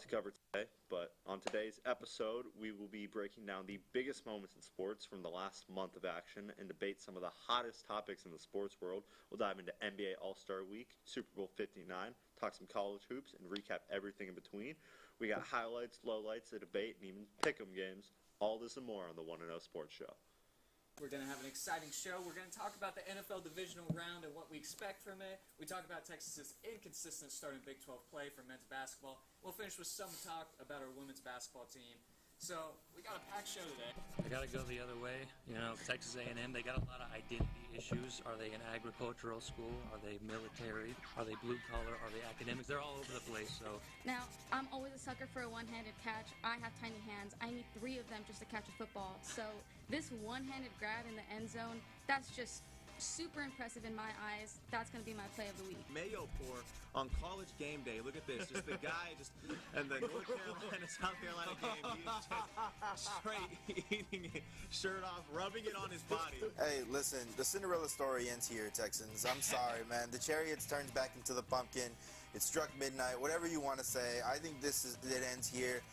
To cover today, but on today's episode, we will be breaking down the biggest moments in sports from the last month of action and debate some of the hottest topics in the sports world. We'll dive into NBA All-Star Week, Super Bowl 59, talk some college hoops, and recap everything in between. We got highlights, lowlights, a debate, and even pick'em games. All this and more on the 1-0 Sports Show. We're going to have an exciting show. We're going to talk about the NFL divisional round and what we expect from it. We talk about Texas's inconsistent start in Big 12 play for men's basketball. We'll finish with some talk about our women's basketball team. So we got a packed show today. I got to go the other way. You know, Texas A&M, they got a lot of identity issues. Are they an agricultural school? Are they military? Are they blue collar? Are they academics? They're all over the place. So now, I'm always a sucker for a one-handed catch. I have tiny hands. I need 3 of them just to catch a football. So this one-handed grab in the end zone, that's just super impressive in my eyes. That's going to be my play of the week. Mayo pour on college game day. Look at this. Just the guy and the North Carolina, South Carolina game. He was just straight eating it, shirt off, rubbing it on his body. Hey, listen, the Cinderella story ends here, Texans. I'm sorry, man. The chariots turned back into the pumpkin. It struck midnight. Whatever you want to say, I think it ends here.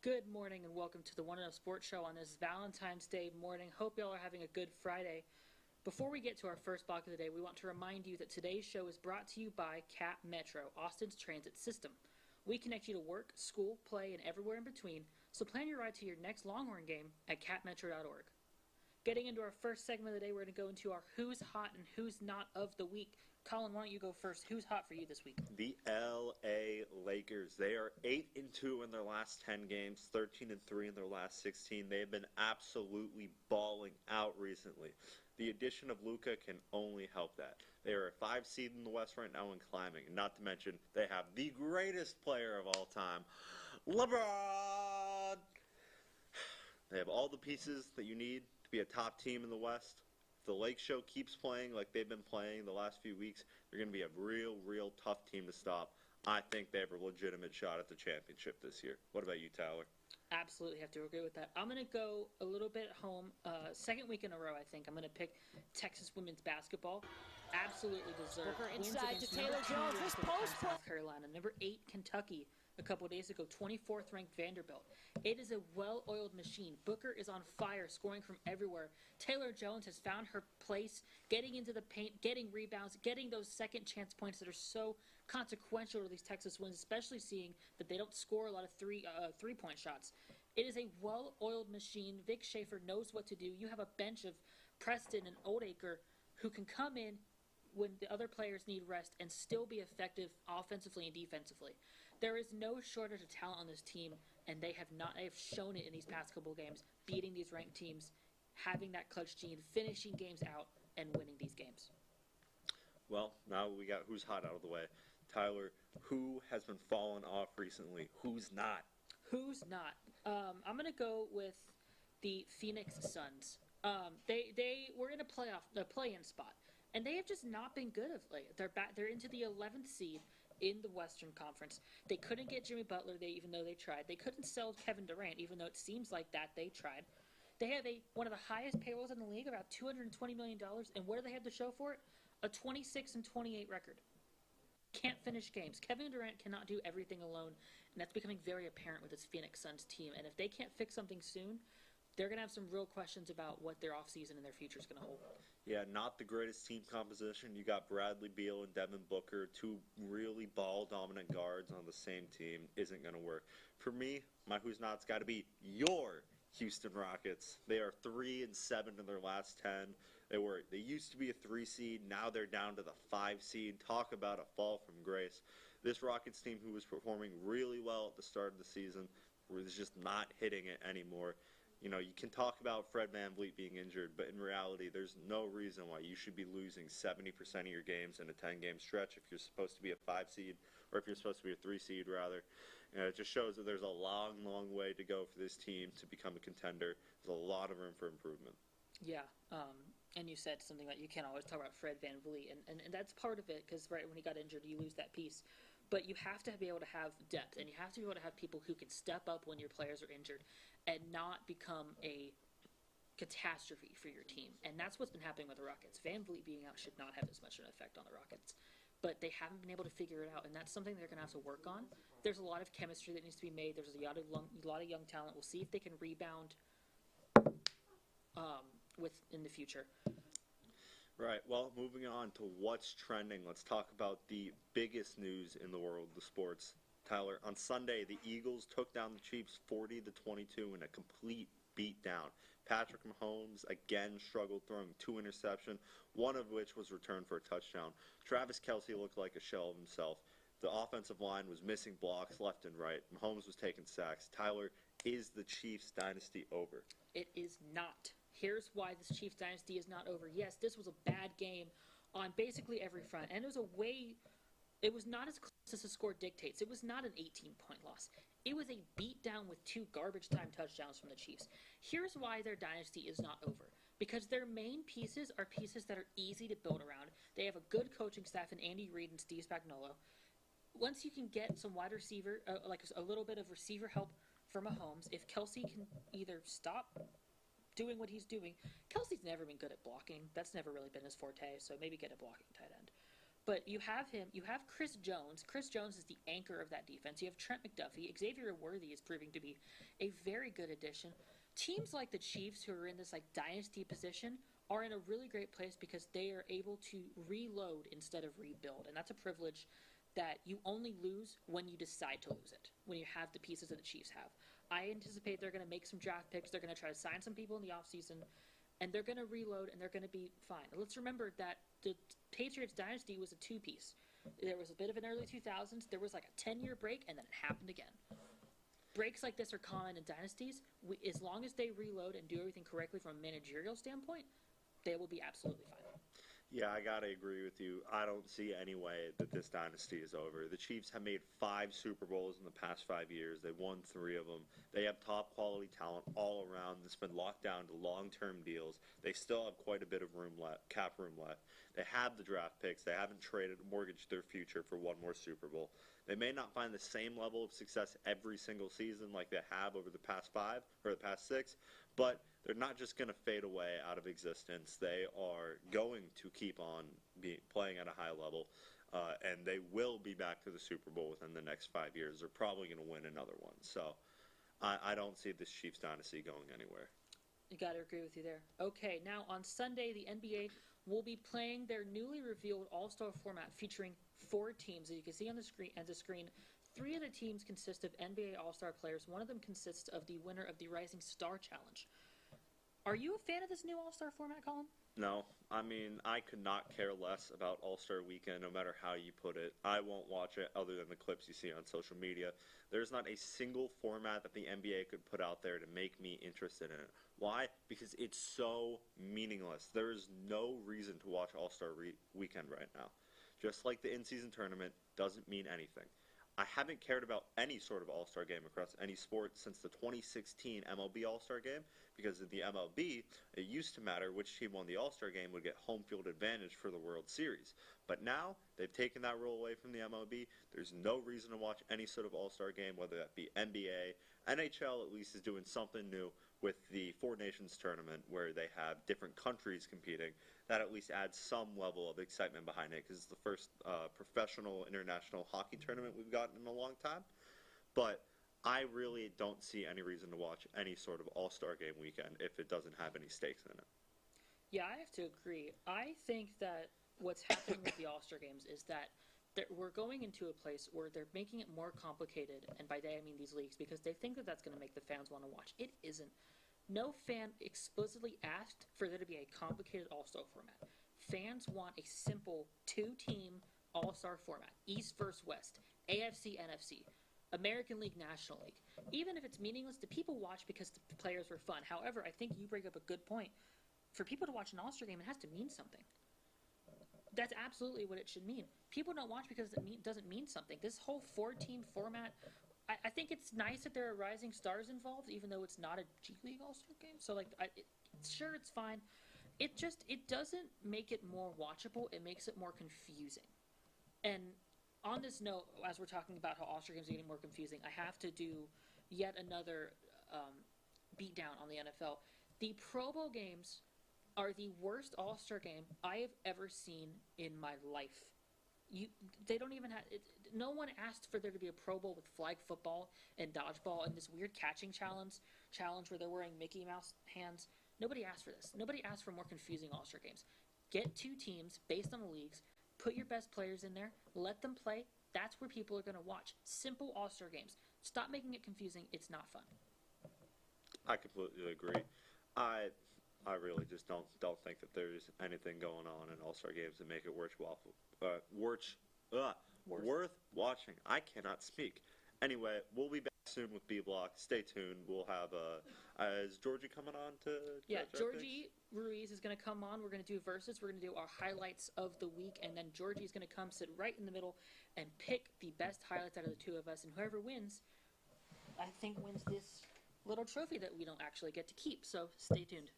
Good morning and welcome to the 1-0 Sports Show on this Valentine's Day morning. Hope y'all are having a good Friday. Before we get to our first block of the day, we want to remind you that today's show is brought to you by Cat Metro, Austin's transit system. We connect you to work, school, play, and everywhere in between, so plan your ride to your next Longhorn game at catmetro.org. Getting into our first segment of the day, we're going to go into our Who's Hot and Who's Not of the Week. Colin, why don't you go first? Who's hot for you this week? The LA Lakers. They are 8-2 in their last 10 games, 13-3 in their last 16. They have been absolutely balling out recently. The addition of Luka can only help that. They are a 5 seed in the West right now and climbing. And not to mention, they have the greatest player of all time, LeBron. They have all the pieces that you need to be a top team in the West. If the Lake Show keeps playing like they've been playing the last few weeks, they're going to be a real tough team to stop. I think they have a legitimate shot at the championship this year. What about you, Tyler? Absolutely have to agree with that. I'm going to go a little bit home. Second week in a row, I think. I'm going to pick Texas women's basketball. Absolutely deserved. Booker Wins inside against to Taylor number 2 Jones. This ranked post. South Carolina. Number 8, Kentucky. A couple days ago, 24th ranked Vanderbilt. It is a well-oiled machine. Booker is on fire, scoring from everywhere. Taylor Jones has found her place, getting into the paint, getting rebounds, getting those second chance points that are so consequential to these Texas wins, especially seeing that they don't score a lot of three-point shots. It is a well-oiled machine. Vic Schaefer knows what to do. You have a bench of Preston and Oldacre who can come in when the other players need rest and still be effective offensively and defensively. There is no shortage of talent on this team, and they have shown it in these past couple of games, beating these ranked teams, having that clutch gene, finishing games out, and winning these games. Well, now we got who's hot out of the way. Tyler, who has been falling off recently? Who's not? Who's not? I'm going to go with the Phoenix Suns. They were in a play-in spot, and they have just not been good of late. They're into the 11th seed in the Western Conference. They couldn't get Jimmy Butler, even though they tried. They couldn't sell Kevin Durant, even though it seems like that they tried. They have one of the highest payrolls in the league, about $220 million, and what do they have to show for it? A 26-28 record. Can't finish games. Kevin Durant cannot do everything alone, and that's becoming very apparent with this Phoenix Suns team. And if they can't fix something soon, they're going to have some real questions about what their offseason and their future is going to hold. Yeah, not the greatest team composition. You got Bradley Beal and Devin Booker, 2 really ball-dominant guards on the same team. Isn't going to work. For me, my who's not's got to be your Houston Rockets. They are 3-7 in their last 10. They used to be a 3 seed. Now they're down to the 5 seed. Talk about a fall from grace. This Rockets team, who was performing really well at the start of the season, was just not hitting it anymore. You know, you can talk about Fred VanVleet being injured, but in reality, there's no reason why you should be losing 70% of your games in a 10-game stretch if you're supposed to be a 5 seed, or if you're supposed to be a 3 seed, rather. You know, it just shows that there's a long way to go for this team to become a contender. There's a lot of room for improvement. Yeah, and you said something that you can't always talk about Fred VanVleet, and that's part of it, because right when he got injured, you lose that piece. But you have to be able to have depth, and you have to be able to have people who can step up when your players are injured and not become a catastrophe for your team, and that's what's been happening with the Rockets. Van Vliet being out should not have as much of an effect on the Rockets, but they haven't been able to figure it out, and that's something they're going to have to work on. There's a lot of chemistry that needs to be made. There's a lot of young talent. We'll see if they can rebound in the future. Right. Well, moving on to what's trending, let's talk about the biggest news in the world of sports. Tyler, on Sunday, the Eagles took down the Chiefs 40-22 in a complete beatdown. Patrick Mahomes again struggled, throwing 2 interceptions, one of which was returned for a touchdown. Travis Kelce looked like a shell of himself. The offensive line was missing blocks left and right. Mahomes was taking sacks. Tyler, is the Chiefs dynasty over? It is not. Here's why this Chiefs dynasty is not over. Yes, this was a bad game on basically every front, and it was not as close as the score dictates. It was not an 18-point loss. It was a beatdown with 2 garbage time touchdowns from the Chiefs. Here's why their dynasty is not over. Because their main pieces are pieces that are easy to build around. They have a good coaching staff in Andy Reid and Steve Spagnuolo. Once you can get some wide receiver, like a little bit of receiver help for Mahomes, if Kelce can either stop doing what he's doing. Kelsey's never been good at blocking. That's never really been his forte, so maybe get a blocking tight end. But you have him. You have Chris Jones. Chris Jones is the anchor of that defense. You have Trent McDuffie. Xavier Worthy is proving to be a very good addition. Teams like the Chiefs, who are in this dynasty position, are in a really great place because they are able to reload instead of rebuild, and that's a privilege that you only lose when you decide to lose it, when you have the pieces that the Chiefs have. I anticipate they're going to make some draft picks. They're going to try to sign some people in the offseason, and they're going to reload, and they're going to be fine. Let's remember that the Patriots dynasty was a 2-piece. There was a bit of an early 2000s. There was a 10-year break, and then it happened again. Breaks like this are common in dynasties. As long as they reload and do everything correctly from a managerial standpoint, they will be absolutely fine. Yeah, I got to agree with you. I don't see any way that this dynasty is over. The Chiefs have made 5 Super Bowls in the past 5 years. They've won 3 of them. They have top quality talent all around that's been locked down to long-term deals. They still have quite a bit of cap room left. They have the draft picks. They haven't mortgaged their future for one more Super Bowl. They may not find the same level of success every single season like they have over the past 5 or the past 6, but they're not just going to fade away out of existence. They are going to keep on playing at a high level, and they will be back to the Super Bowl within the next 5 years. They're probably going to win another one. So I don't see this Chiefs dynasty going anywhere. You got to agree with you there. Okay, now on Sunday, the NBA will be playing their newly revealed All-Star format featuring 4 teams. As you can see on the screen, 3 of the teams consist of NBA All-Star players. One of them consists of the winner of the Rising Star Challenge. Are you a fan of this new All-Star format, Colin? No. I mean, I could not care less about All-Star Weekend, no matter how you put it. I won't watch it other than the clips you see on social media. There's not a single format that the NBA could put out there to make me interested in it. Why? Because it's so meaningless. There is no reason to watch All-Star Weekend right now. Just like the in-season tournament doesn't mean anything. I haven't cared about any sort of All-Star game across any sport since the 2016 MLB All-Star game, because in the MLB, it used to matter which team won the All-Star game would get home field advantage for the World Series. But now, they've taken that role away from the MLB. There's no reason to watch any sort of All-Star game, whether that be NBA. NHL at least is doing something new with the Four Nations tournament, where they have different countries competing. That at least adds some level of excitement behind it, because it's the first professional international hockey tournament we've gotten in a long time. But I really don't see any reason to watch any sort of All-Star game weekend if it doesn't have any stakes in it. Yeah, I have to agree. I think that what's happening with the All-Star games is that we're going into a place where they're making it more complicated, and by they I mean these leagues, because they think that that's going to make the fans want to watch. It isn't. No fan explicitly asked for there to be a complicated All-Star format. Fans want a simple 2-team All-Star format. East versus West, AFC, NFC, American League, National League. Even if it's meaningless, the people watch because the players were fun. However, I think you bring up a good point. For people to watch an All-Star game, it has to mean something. That's absolutely what it should mean. People don't watch because it doesn't mean something. This whole 4-team format, I think it's nice that there are rising stars involved, even though it's not a G League All-Star game. So, sure, it's fine. It doesn't make it more watchable. It makes it more confusing. And on this note, as we're talking about how All-Star games are getting more confusing, I have to do yet another beatdown on the NFL. The Pro Bowl games are the worst All-Star game I have ever seen in my life. They don't even have. No one asked for there to be a Pro Bowl with flag football and dodgeball and this weird catching challenge where they're wearing Mickey Mouse hands. Nobody asked for this. Nobody asked for more confusing All-Star games. Get 2 teams based on the leagues. Put your best players in there. Let them play. That's where people are going to watch. Simple All-Star games. Stop making it confusing. It's not fun. I completely agree. I really just don't think that there's anything going on in All-Star games that make it worth watching. I cannot speak. Anyway, we'll be back soon with B Block. Stay tuned. We'll have is Giorgy coming on to? Yeah, Giorgy Ruiz is going to come on. We're going to do verses. We're going to do our highlights of the week, and then Giorgy is going to come sit right in the middle and pick the best highlights out of the 2 of us. And whoever wins, I think, wins this little trophy that we don't actually get to keep. So stay tuned.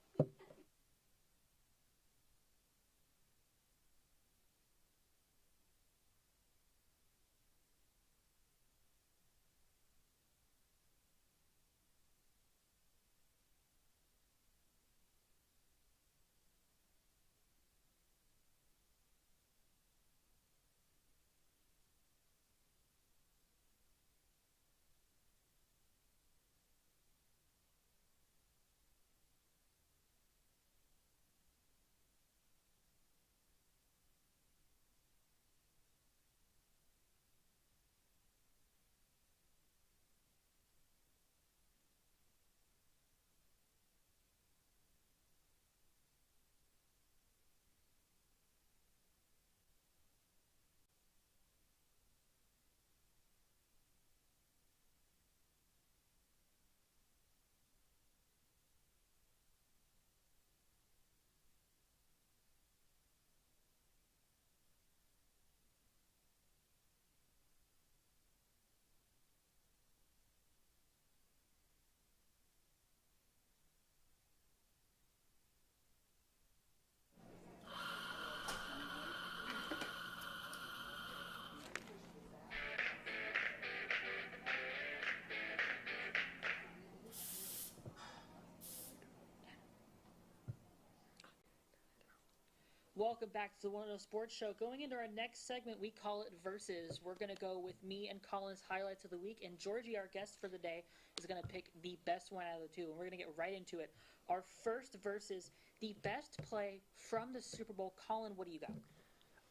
Welcome back to the One of Sports Show. Going into our next segment, we call it Versus. We're going to go with me and Colin's highlights of the week, and Giorgy, our guest for the day, is going to pick the best one out of the 2, and we're going to get right into it. Our first Versus, the best play from the Super Bowl. Colin, what do you got?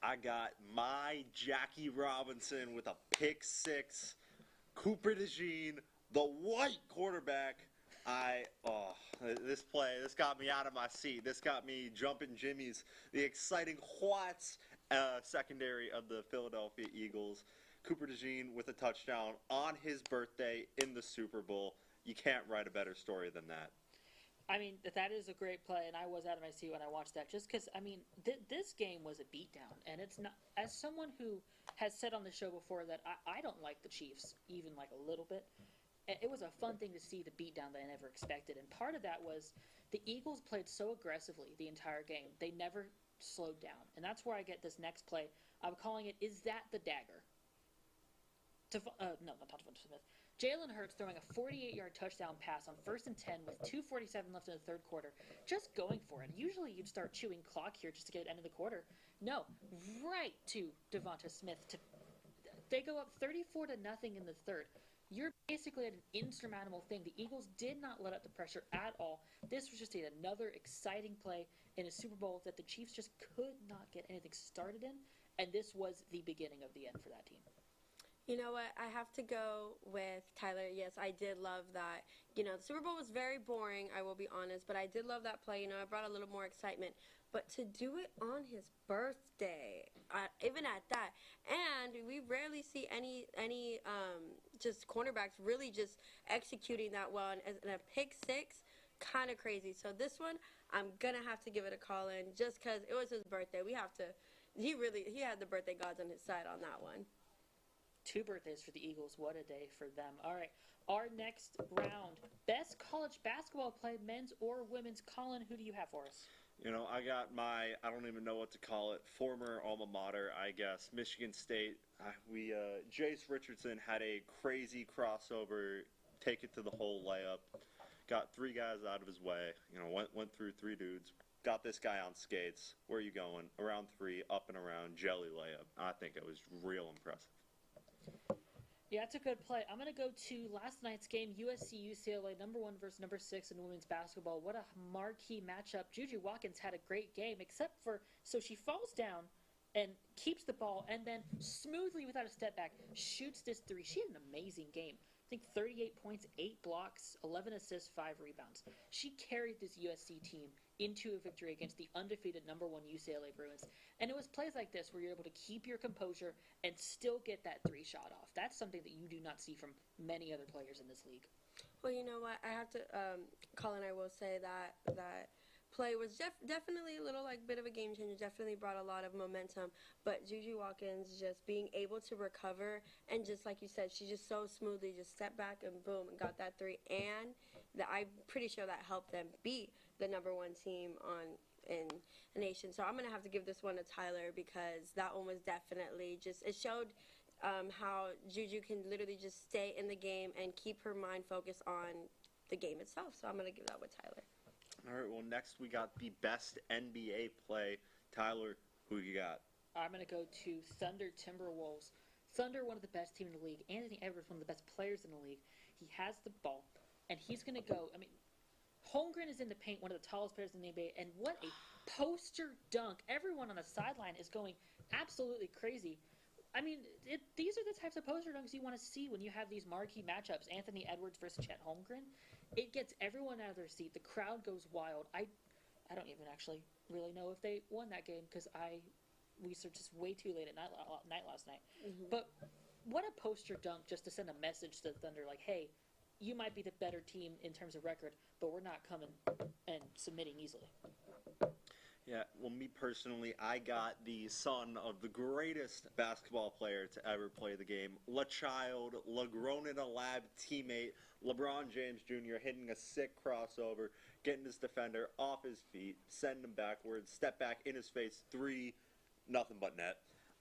I got my Jackie Robinson with a pick 6. Cooper DeJean, the white quarterback. This play, this got me out of my seat. This got me jumping jimmies. The exciting whites secondary of the Philadelphia Eagles. Cooper DeJean with a touchdown on his birthday in the Super Bowl. You can't write a better story than that. I mean, that is a great play, and I was out of my seat when I watched that. Just because, I mean, this game was a beatdown, and it's not. As someone who has said on the show before that I don't like the Chiefs, even like a little bit. It was a fun thing to see the beatdown that I never expected, and part of that was the Eagles played so aggressively the entire game. They never slowed down, and that's where I get this next play. I'm calling it, is that the dagger? No, not Devonta Smith. Jalen Hurts throwing a 48-yard touchdown pass on 1st and 10 with 2:47 left in the third quarter, just going for it. Usually you'd start chewing clock here just to get it end of the quarter. No, right to Devonta Smith. They go up 34-0 in the third. You're basically at an insurmountable thing. The Eagles did not let up the pressure at all. This was just another exciting play in a Super Bowl that the Chiefs just could not get anything started in, and this was the beginning of the end for that team. You know what? I have to go with Tyler. Yes, I did love that. You know, the Super Bowl was very boring, I will be honest, but I did love that play. You know, it brought a little more excitement. But to do it on his birthday, even at that, and we rarely see any just cornerbacks really just executing that well, and a pick 6, kind of crazy. So this one, I'm gonna have to give it a Colin just because it was his birthday. He had the birthday gods on his side on that one. 2 birthdays for the Eagles. What a day for them. All right, our next round, best college basketball play, men's or women's. Colin, who do you have for us? You know, I got I don't even know what to call it, former alma mater, I guess, Michigan State. Jace Richardson had a crazy crossover, take it to the hole layup. got 3 guys out of his way. Went through 3 dudes. Got this guy on skates. Where are you going? Around 3, up and around, jelly layup. I think it was real impressive. Yeah, it's a good play. I'm going to go to last night's game, USC-UCLA, number 1 versus number 6 in women's basketball. What a marquee matchup. Giorgy Watkins had a great game, except for, so she falls down and keeps the ball, and then smoothly, without a step back, shoots this 3. She had an amazing game. I think 38 points, 8 blocks, 11 assists, 5 rebounds. She carried this USC team into a victory against the undefeated number 1 UCLA Bruins. And it was plays like this where you're able to keep your composure and still get that 3 shot off. That's something that you do not see from many other players in this league. Well, you know what? I have to, Colin, I will say that play was definitely a little bit of a game changer. Definitely brought a lot of momentum. But Giorgy Watkins just being able to recover and just like you said, she just so smoothly just stepped back and boom and got that 3. And I'm pretty sure that helped them beat the number 1 team in the nation. So I'm gonna have to give this one to Tyler because that one was definitely it showed how Juju can literally just stay in the game and keep her mind focused on the game itself. So I'm gonna give that with Tyler. All right, well, next we got the best NBA play. Tyler, who you got? I'm going to go to Thunder Timberwolves. Thunder, one of the best teams in the league. Anthony Edwards, one of the best players in the league. He has the ball, and he's going to go. Holmgren is in the paint, one of the tallest players in the NBA, and what a poster dunk. Everyone on the sideline is going absolutely crazy. These are the types of poster dunks you want to see when you have these marquee matchups. Anthony Edwards versus Chet Holmgren. It gets everyone out of their seat. The crowd goes wild. I don't even actually really know if they won that game because we researched this way too late at night last night. Mm-hmm. But what a poster dunk just to send a message to the Thunder like, hey, you might be the better team in terms of record, but we're not coming and submitting easily. Yeah, well, me personally, I got the son of the greatest basketball player to ever play the game, LaChild, LaGrown-in-a-Lab teammate, LeBron James Jr., hitting a sick crossover, getting his defender off his feet, sending him backwards, step back in his face, 3, nothing but net.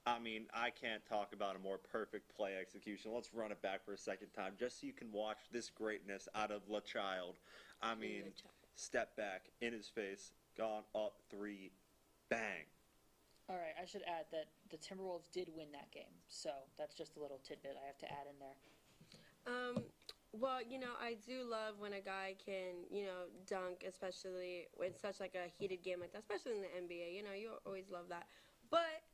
I can't talk about a more perfect play execution. Let's run it back for a second time, just so you can watch this greatness out of LaChild. Step back, in his face, gone up 3, bang. All right, I should add that the Timberwolves did win that game, so that's just a little tidbit I have to add in there. Well, I do love when a guy can, dunk, especially in such a heated game like that, especially in the NBA. You always love that. But,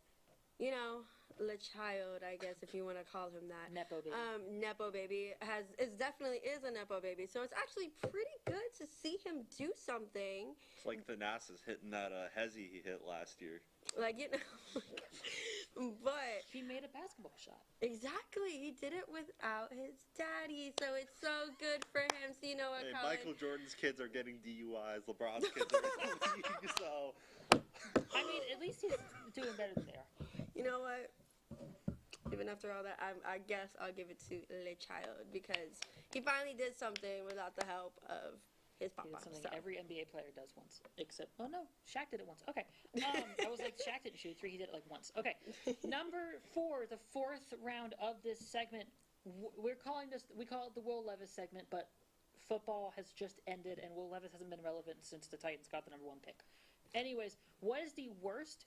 LaChild, I guess, if you want to call him that. Nepo baby. Nepo baby definitely is a Nepo baby. So it's actually pretty good to see him do something. It's like Thanasis hitting that hezzy he hit last year. But he made a basketball shot. Exactly. He did it without his daddy. So it's so good for him. So you know what, Hey, Colin? Michael Jordan's kids are getting DUIs. LeBron's kids are in the league, so... At least he's doing better than they are. You know what? Even after all that, I guess I'll give it to LaChild because he finally did something without the help of his papa. He did something every NBA player does once, except Shaq did it once. Okay, I was like, Shaq didn't shoot 3; he did it once. Okay, number 4, the 4th round of this segment. We call it the Will Levis segment, but football has just ended, and Will Levis hasn't been relevant since the Titans got the number 1 pick. Anyways, what is the worst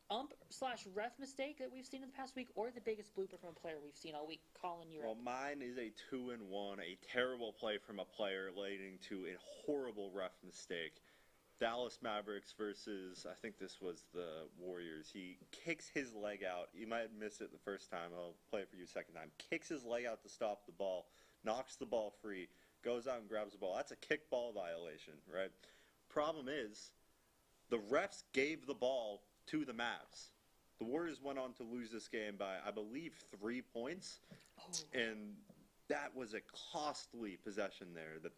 ump/ref mistake that we've seen in the past week, or the biggest blooper from a player we've seen all week? Colin, you're up. Mine is a 2-and-1, a terrible play from a player leading to a horrible ref mistake. Dallas Mavericks versus, I think this was the Warriors. He kicks his leg out. You might miss it the first time. I'll play it for you a second time. Kicks his leg out to stop the ball, knocks the ball free, goes out and grabs the ball. That's a kick ball violation, right? Problem is, the refs gave the ball to the Mavs. The Warriors went on to lose this game by, I believe, 3 points, and that was a costly possession there that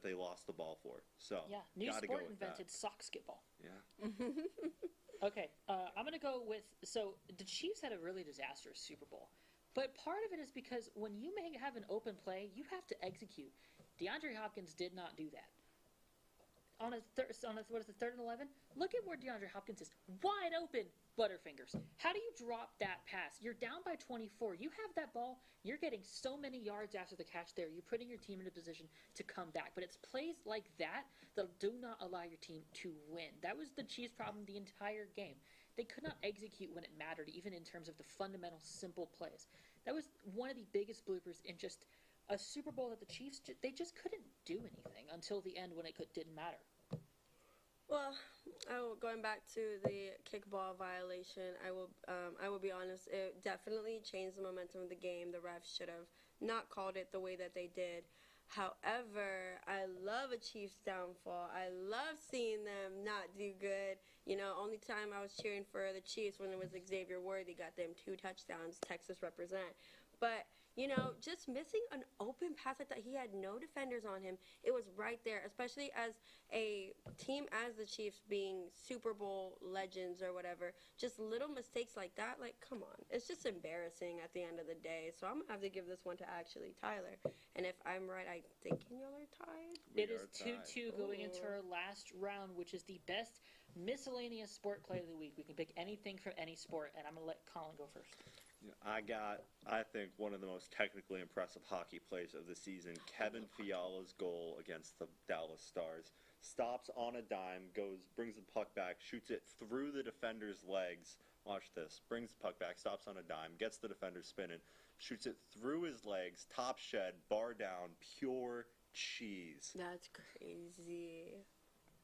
they lost the ball for. So yeah, new sport invented, sock skitball. Yeah. Okay, I'm gonna go with. So the Chiefs had a really disastrous Super Bowl, but part of it is because when you have an open play, you have to execute. DeAndre Hopkins did not do that. On a what is it, 3rd and 11? Look at where DeAndre Hopkins is, wide open, Butterfingers. How do you drop that pass? You're down by 24. You have that ball. You're getting so many yards after the catch there. You're putting your team in a position to come back. But it's plays like that do not allow your team to win. That was the Chiefs' problem the entire game. They could not execute when it mattered, even in terms of the fundamental, simple plays. That was one of the biggest bloopers in just a Super Bowl that the Chiefs, they just couldn't do anything until the end when it didn't matter. Well, going back to the kickball violation, I will be honest. It definitely changed the momentum of the game. The refs should have not called it the way that they did. However, I love a Chiefs downfall. I love seeing them not do good. You know, only time I was cheering for the Chiefs when it was Xavier Worthy got them 2 touchdowns. Texas represent. But you know, just missing an open pass like that. He had no defenders on him. It was right there, especially as a team as the Chiefs being Super Bowl legends or whatever. Just little mistakes like that, like, come on. It's just embarrassing at the end of the day. So I'm going to have to give this one to actually Tyler. And if I'm right, I'm thinking y'all are tied. It is 2-2 going into our last round, which is the best miscellaneous sport play of the week. We can pick anything from any sport, and I'm going to let Colin go first. I think, one of the most technically impressive hockey plays of the season. Kevin Fiala's goal against the Dallas Stars. Stops on a dime, brings the puck back, shoots it through the defender's legs. Watch this. Brings the puck back, stops on a dime, gets the defender spinning, shoots it through his legs, top shed, bar down, pure cheese. That's crazy.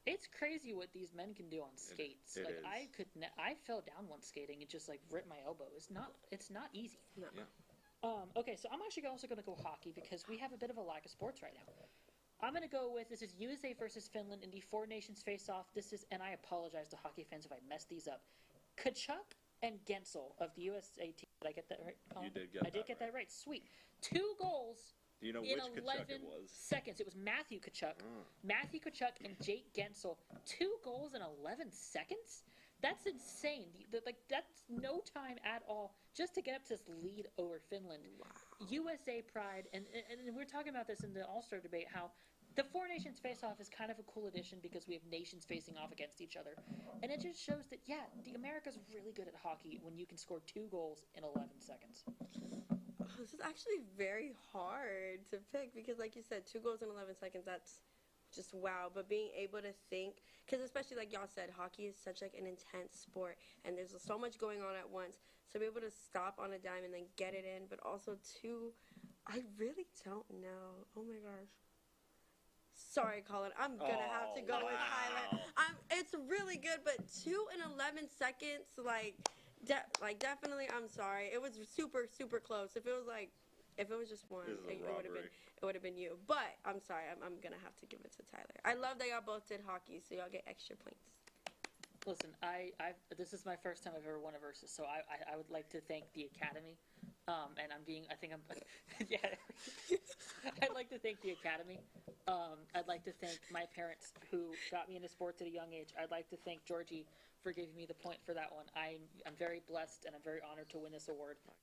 It's crazy what these men can do on skates. It like is. I fell down once skating and just like ripped my elbow. It's not easy. No. Yeah. Okay, so I'm actually also going to go hockey because we have a bit of a lack of sports right now. I'm going to go with, this is USA versus Finland in the Four Nations face-off. This is, and I apologize to hockey fans if I messed these up, Kachuk and Gensel of the USA team. Did I get that right, Colin? You did get that right. I did get that right. Sweet. 2 goals. Do you know in which 11 Kachuk it was? seconds. It was Matthew Kachuk. Matthew Kachuk and Jake Gensel. 2 goals in 11 seconds? That's insane. That's no time at all just to get up to this lead over Finland. Wow. USA pride, and we're talking about this in the All-Star debate, how the Four Nations face-off is kind of a cool addition because we have nations facing off against each other. And it just shows that, yeah, the America's really good at hockey when you can score 2 goals in 11 seconds. This is actually very hard to pick because, like you said, 2 goals in 11 seconds, that's just wow. But being able to think, because especially like y'all said, hockey is such like an intense sport and there's so much going on at once. So be able to stop on a dime and then get it in, but also 2, I really don't know. Oh my gosh. Sorry, Colin. I'm going to have to go with Tyler. It's really good, but 2 in 11 seconds, definitely, I'm sorry. It was super, super close. If it was just one, it would have been you. But I'm sorry. I'm gonna have to give it to Tyler. I love that y'all both did hockey, so y'all get extra points. Listen, this is my first time I've ever won a versus, so I would like to thank the Academy. Yeah. I'd like to thank the Academy. I'd like to thank my parents who got me into sports at a young age. I'd like to thank Giorgy for giving me the point for that one. I'm very blessed and I'm very honored to win this award. When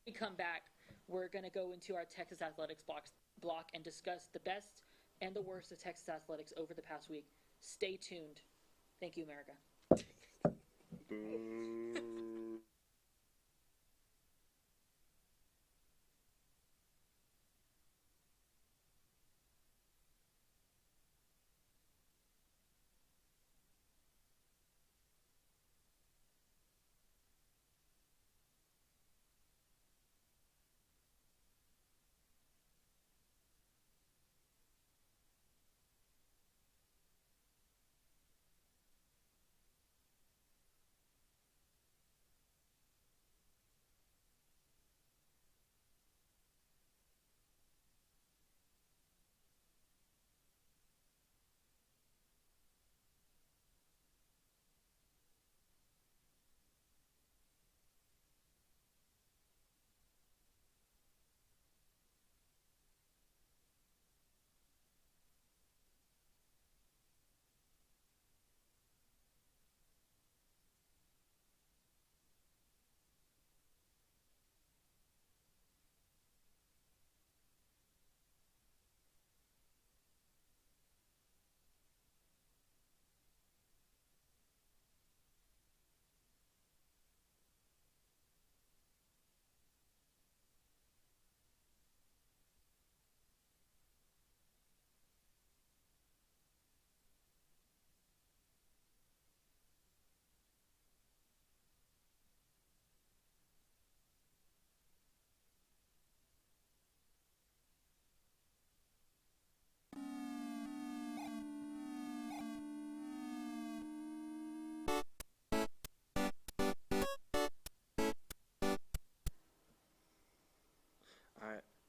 we come back, we're going to go into our Texas Athletics block and discuss the best and the worst of Texas Athletics over the past week. Stay tuned. Thank you, America. Boo.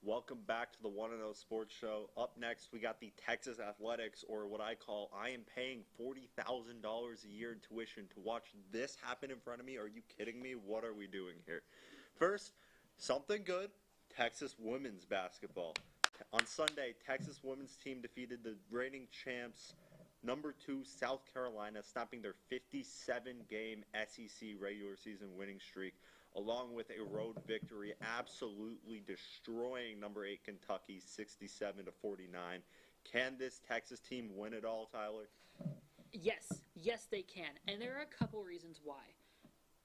Welcome back to the 1-0 Sports Show. Up next, we got the Texas Athletics, or what I call, I am paying $40,000 a year in tuition to watch this happen in front of me. Are you kidding me? What are we doing here? First, something good, Texas women's basketball. On Sunday, Texas women's team defeated the reigning champs, number 2 South Carolina, snapping their 57-game SEC regular season winning streak, along with a road victory, absolutely destroying number 8 Kentucky 67-49. Can this Texas team win it all, Tyler? Yes, they can. And there are a couple reasons why.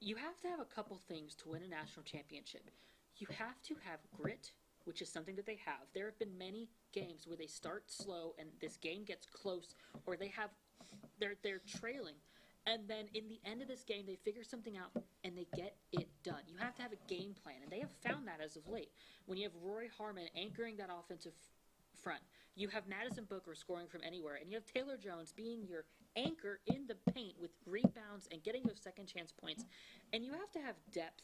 You have to have a couple things to win a national championship. You have to have grit, which is something that they have. There have been many games where they start slow and this game gets close, or they're trailing. And then in the end of this game, they figure something out and they get it done. You have to have a game plan, and they have found that as of late. When you have Rory Harmon anchoring that offensive front, you have Madison Booker scoring from anywhere, and you have Taylor Jones being your anchor in the paint with rebounds and getting those second chance points. And you have to have depth,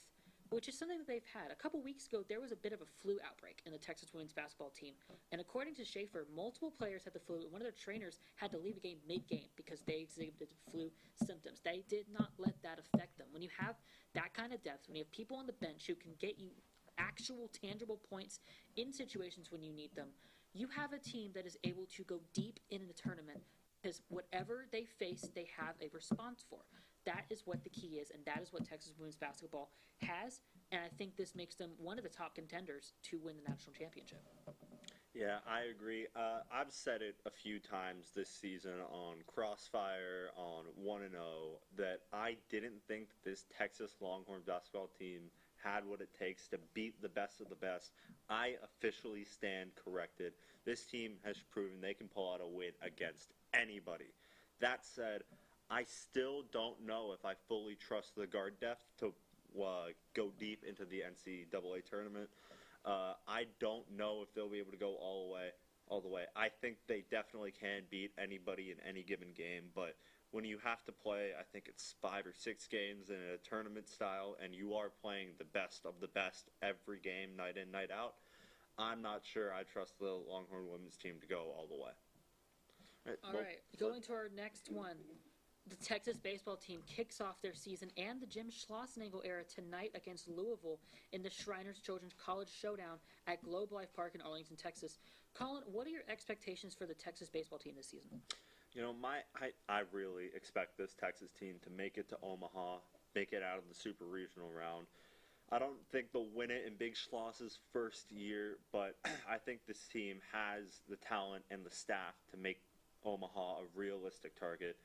which is something that they've had. A couple weeks ago, there was a bit of a flu outbreak in the Texas women's basketball team. And according to Schaefer, multiple players had the flu, and one of their trainers had to leave the game mid-game because they exhibited flu symptoms. They did not let that affect them. When you have that kind of depth, when you have people on the bench who can get you actual, tangible points in situations when you need them, you have a team that is able to go deep in the tournament because whatever they face, they have a response for. That is what the key is, and that is what Texas women's basketball has, and I think this makes them one of the top contenders to win the national championship. Yeah, I agree. I've said it a few times this season on Crossfire, on 1-0, that I didn't think this Texas Longhorn basketball team had what it takes to beat the best of the best. I officially stand corrected. This team has proven they can pull out a win against anybody. That said, I still don't know if I fully trust the guard depth to go deep into the NCAA tournament. I don't know if they'll be able to go all the way. I think they definitely can beat anybody in any given game, but when you have to play, I think it's 5 or 6 games in a tournament style, and you are playing the best of the best every game, night in, night out, I'm not sure I trust the Longhorn women's team to go all the way. All right, going to our next one. The Texas baseball team kicks off their season and the Jim Schlossnagle era tonight against Louisville in the Shriners Children's College Showdown at Globe Life Park in Arlington, Texas. Colin, what are your expectations for the Texas baseball team this season? You know, I really expect this Texas team to make it to Omaha, make it out of the Super Regional round. I don't think they'll win it in Big Schloss's first year, but I think this team has the talent and the staff to make Omaha a realistic target.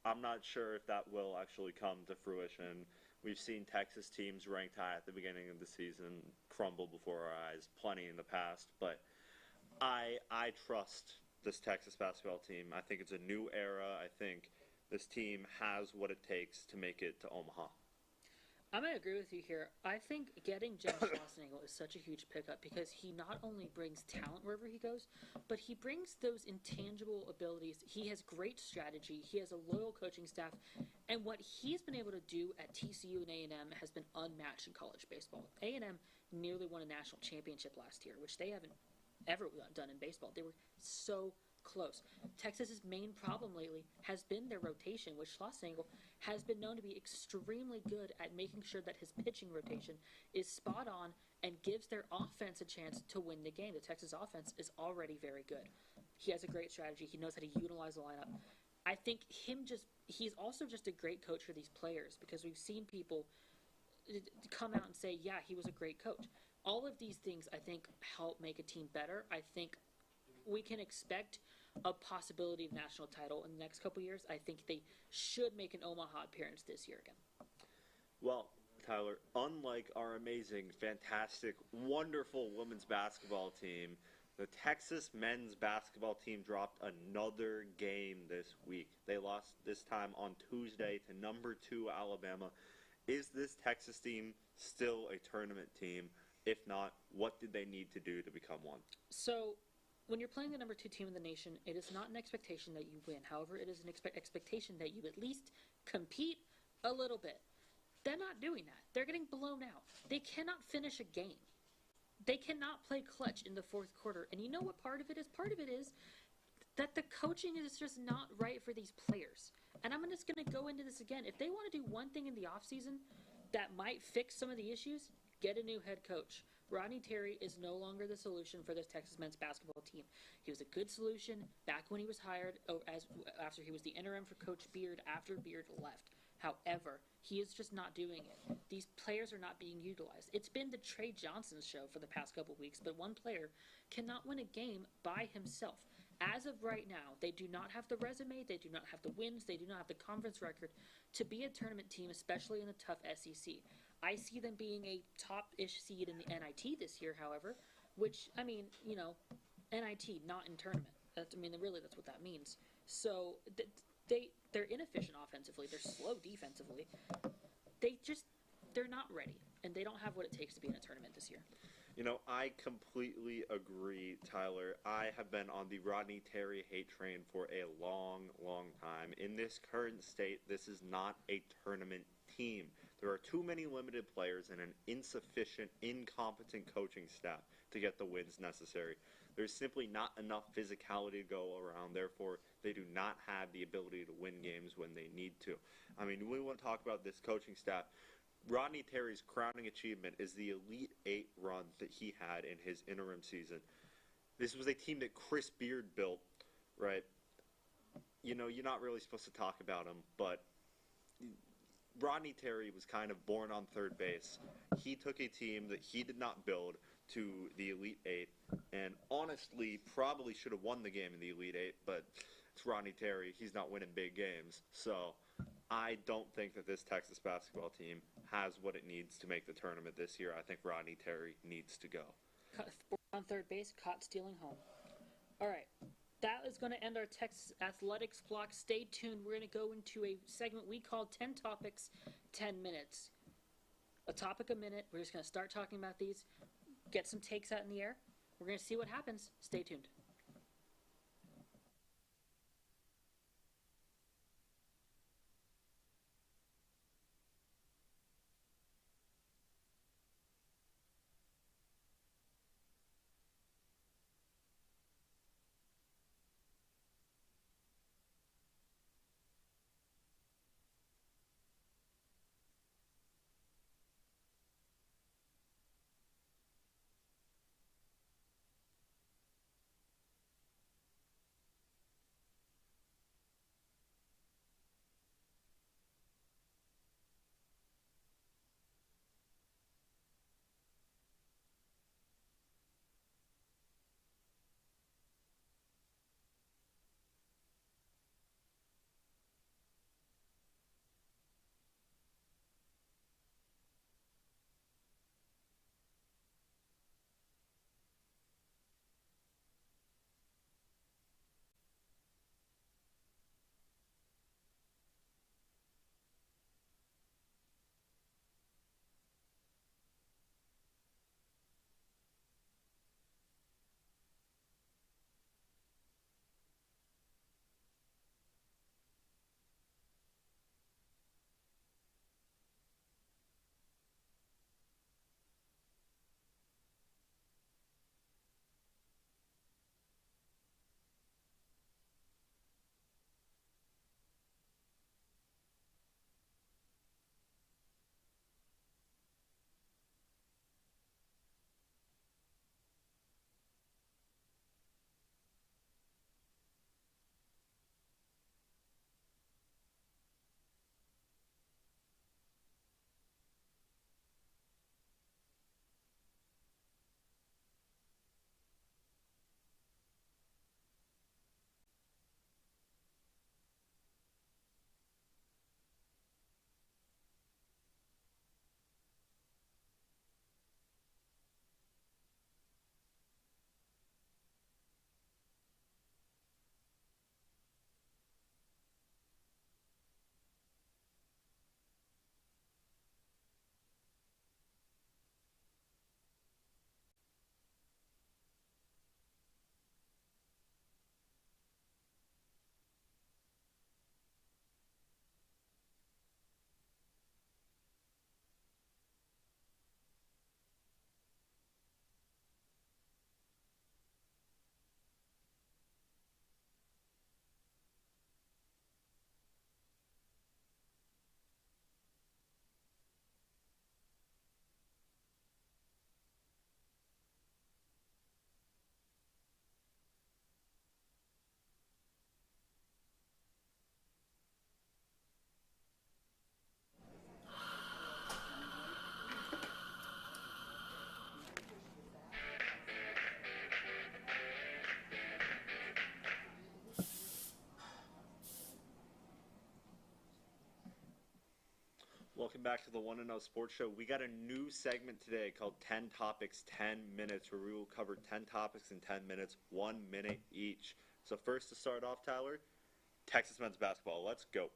I'm not sure if that will actually come to fruition. We've seen Texas teams ranked high at the beginning of the season crumble before our eyes plenty in the past, but I trust this Texas basketball team. I think it's a new era. I think this team has what it takes to make it to Omaha. I'm going to agree with you here. I think getting Jim Schlossnagle is such a huge pickup because he not only brings talent wherever he goes, but he brings those intangible abilities. He has great strategy. He has a loyal coaching staff. And what he's been able to do at TCU and A&M has been unmatched in college baseball. A&M nearly won a national championship last year, which they haven't ever done in baseball. They were so close. Texas's main problem lately has been their rotation, which Schlossnagle has been known to be extremely good at making sure that his pitching rotation is spot on and gives their offense a chance to win the game. The Texas offense is already very good. He has a great strategy. He knows how to utilize the lineup. I think he's also just a great coach for these players because we've seen people come out and say, yeah, he was a great coach. All of these things, I think, help make a team better. I think we can expect a possibility of national title in the next couple years. I think they should make an Omaha appearance this year again. Well, Tyler, unlike our amazing, fantastic, wonderful women's basketball team, the Texas men's basketball team dropped another game this week. They lost this time on Tuesday to number 2 Alabama. Is this Texas team still a tournament team? If not, what did they need to do to become one? So, when you're playing the number 2 team in the nation, it is not an expectation that you win. However, it is an expectation that you at least compete a little bit. They're not doing that. They're getting blown out. They cannot finish a game. They cannot play clutch in the fourth quarter. And you know what part of it is? Part of it is that the coaching is just not right for these players. And I'm just going to go into this again. If they want to do one thing in the offseason that might fix some of the issues, get a new head coach. Rodney Terry is no longer the solution for this Texas men's basketball team. He was a good solution back when he was hired after he was the interim for Coach Beard after Beard left. However, he is just not doing it. These players are not being utilized. It's been the Trey Johnson show for the past couple weeks, but one player cannot win a game by himself. As of right now, they do not have the resume, they do not have the wins, they do not have the conference record to be a tournament team, especially in the tough SEC. I see them being a top-ish seed in the NIT this year, however, which, I mean, you know, NIT, not in tournament. Really, that's what that means. So, they're inefficient offensively, they're slow defensively. They're not ready, and they don't have what it takes to be in a tournament this year. You know, I completely agree, Tyler. I have been on the Rodney Terry hate train for a long, long time. In this current state, this is not a tournament team. There are too many limited players and an insufficient, incompetent coaching staff to get the wins necessary. There's simply not enough physicality to go around. Therefore, they do not have the ability to win games when they need to. I mean, we want to talk about this coaching staff. Rodney Terry's crowning achievement is the Elite Eight run that he had in his interim season. This was a team that Chris Beard built, right? You know, you're not really supposed to talk about him, but Rodney Terry was kind of born on third base. He took a team that he did not build to the Elite Eight, and honestly probably should have won the game in the Elite Eight, but it's Rodney Terry. He's not winning big games. So I don't think that this Texas basketball team has what it needs to make the tournament this year. I think Rodney Terry needs to go. On third base, caught stealing home. All right. That is going to end our Texas athletics block. Stay tuned. We're going to go into a segment we call 10 Topics, 10 Minutes. A topic a minute. We're just going to start talking about these, get some takes out in the air. We're going to see what happens. Stay tuned. welcome back to the 1-0 Sports Show. We got a new segment today called 10 Topics, 10 Minutes, where we will cover 10 topics in 10 minutes, 1 minute each. So first to start off, Tyler, Texas men's basketball. Let's go.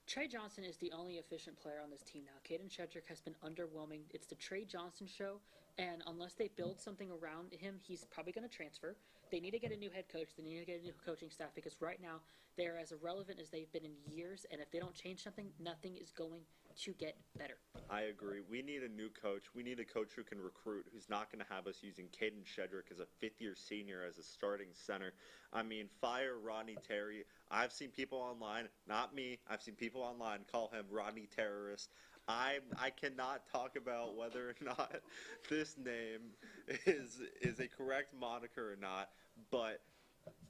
Trey Johnson is the only efficient player on this team now. Caden Shedrick has been underwhelming. It's the Trey Johnson show, and unless they build something around him, he's probably going to transfer. They need to get a new head coach. They need to get a new coaching staff because right now they're as irrelevant as they've been in years, and if they don't change something, nothing is going to get better. I agree. We need a new coach. We need a coach who can recruit, who's not going to have us using Caden Shedrick as a fifth-year senior as a starting center. I mean, fire Rodney Terry. I've seen people online, not me, I've seen people online call him Rodney Terrorist. I cannot talk about whether or not this name is a correct moniker or not, but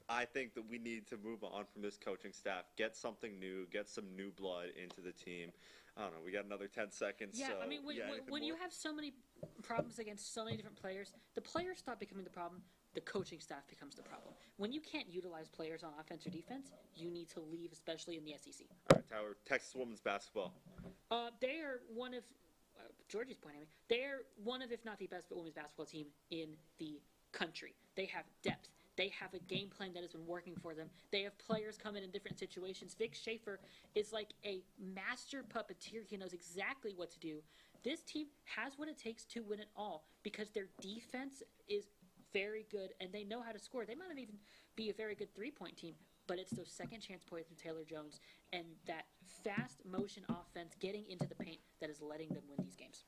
I think that we need to move on from this coaching staff, get something new, get some new blood into the team. I don't know. We got another 10 seconds. Yeah, so, I mean, when you have so many problems against so many different players, the players stop becoming the problem. The coaching staff becomes the problem. When you can't utilize players on offense or defense, you need to leave, especially in the SEC. All right, Tyler, Texas women's basketball. They are one of Georgie's pointing at me. They are one of, if not the best women's basketball team in the country. They have depth. They have a game plan that has been working for them. They have players come in different situations. Vic Schaefer is like a master puppeteer. He knows exactly what to do. This team has what it takes to win it all because their defense is very good and they know how to score. They might not even be a very good three-point team, but it's those second-chance points from Taylor Jones and that fast motion offense getting into the paint that is letting them win these games.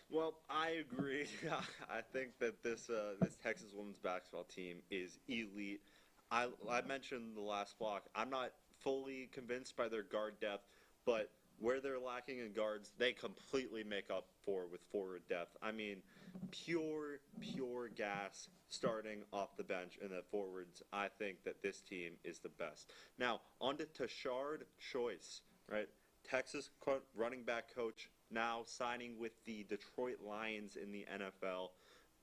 Well, I agree. I think that this Texas women's basketball team is elite. I mentioned the last block. I'm not fully convinced by their guard depth, but where they're lacking in guards, they completely make up for with forward depth. I mean, pure gas starting off the bench in the forwards. I think that this team is the best. Now, on to Tashard Choice, right? Texas running back coach now signing with the Detroit Lions in the NFL.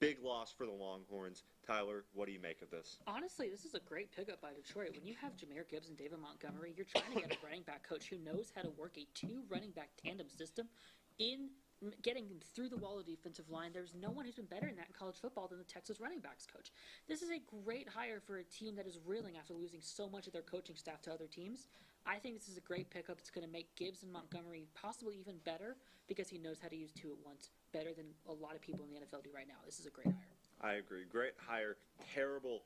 Big loss for the Longhorns. Tyler, what do you make of this? Honestly, this is a great pickup by Detroit. When you have Jahmyr Gibbs and David Montgomery, you're trying to get a running back coach who knows how to work a two running back tandem system in getting them through the wall of the defensive line. There's no one who's been better in that in college football than the Texas running backs coach. This is a great hire for a team that is reeling after losing so much of their coaching staff to other teams. I think this is a great pickup. It's going to make Gibbs and Montgomery possibly even better because he knows how to use two at once better than a lot of people in the NFL do right now. This is a great hire. I agree. Great hire. Terrible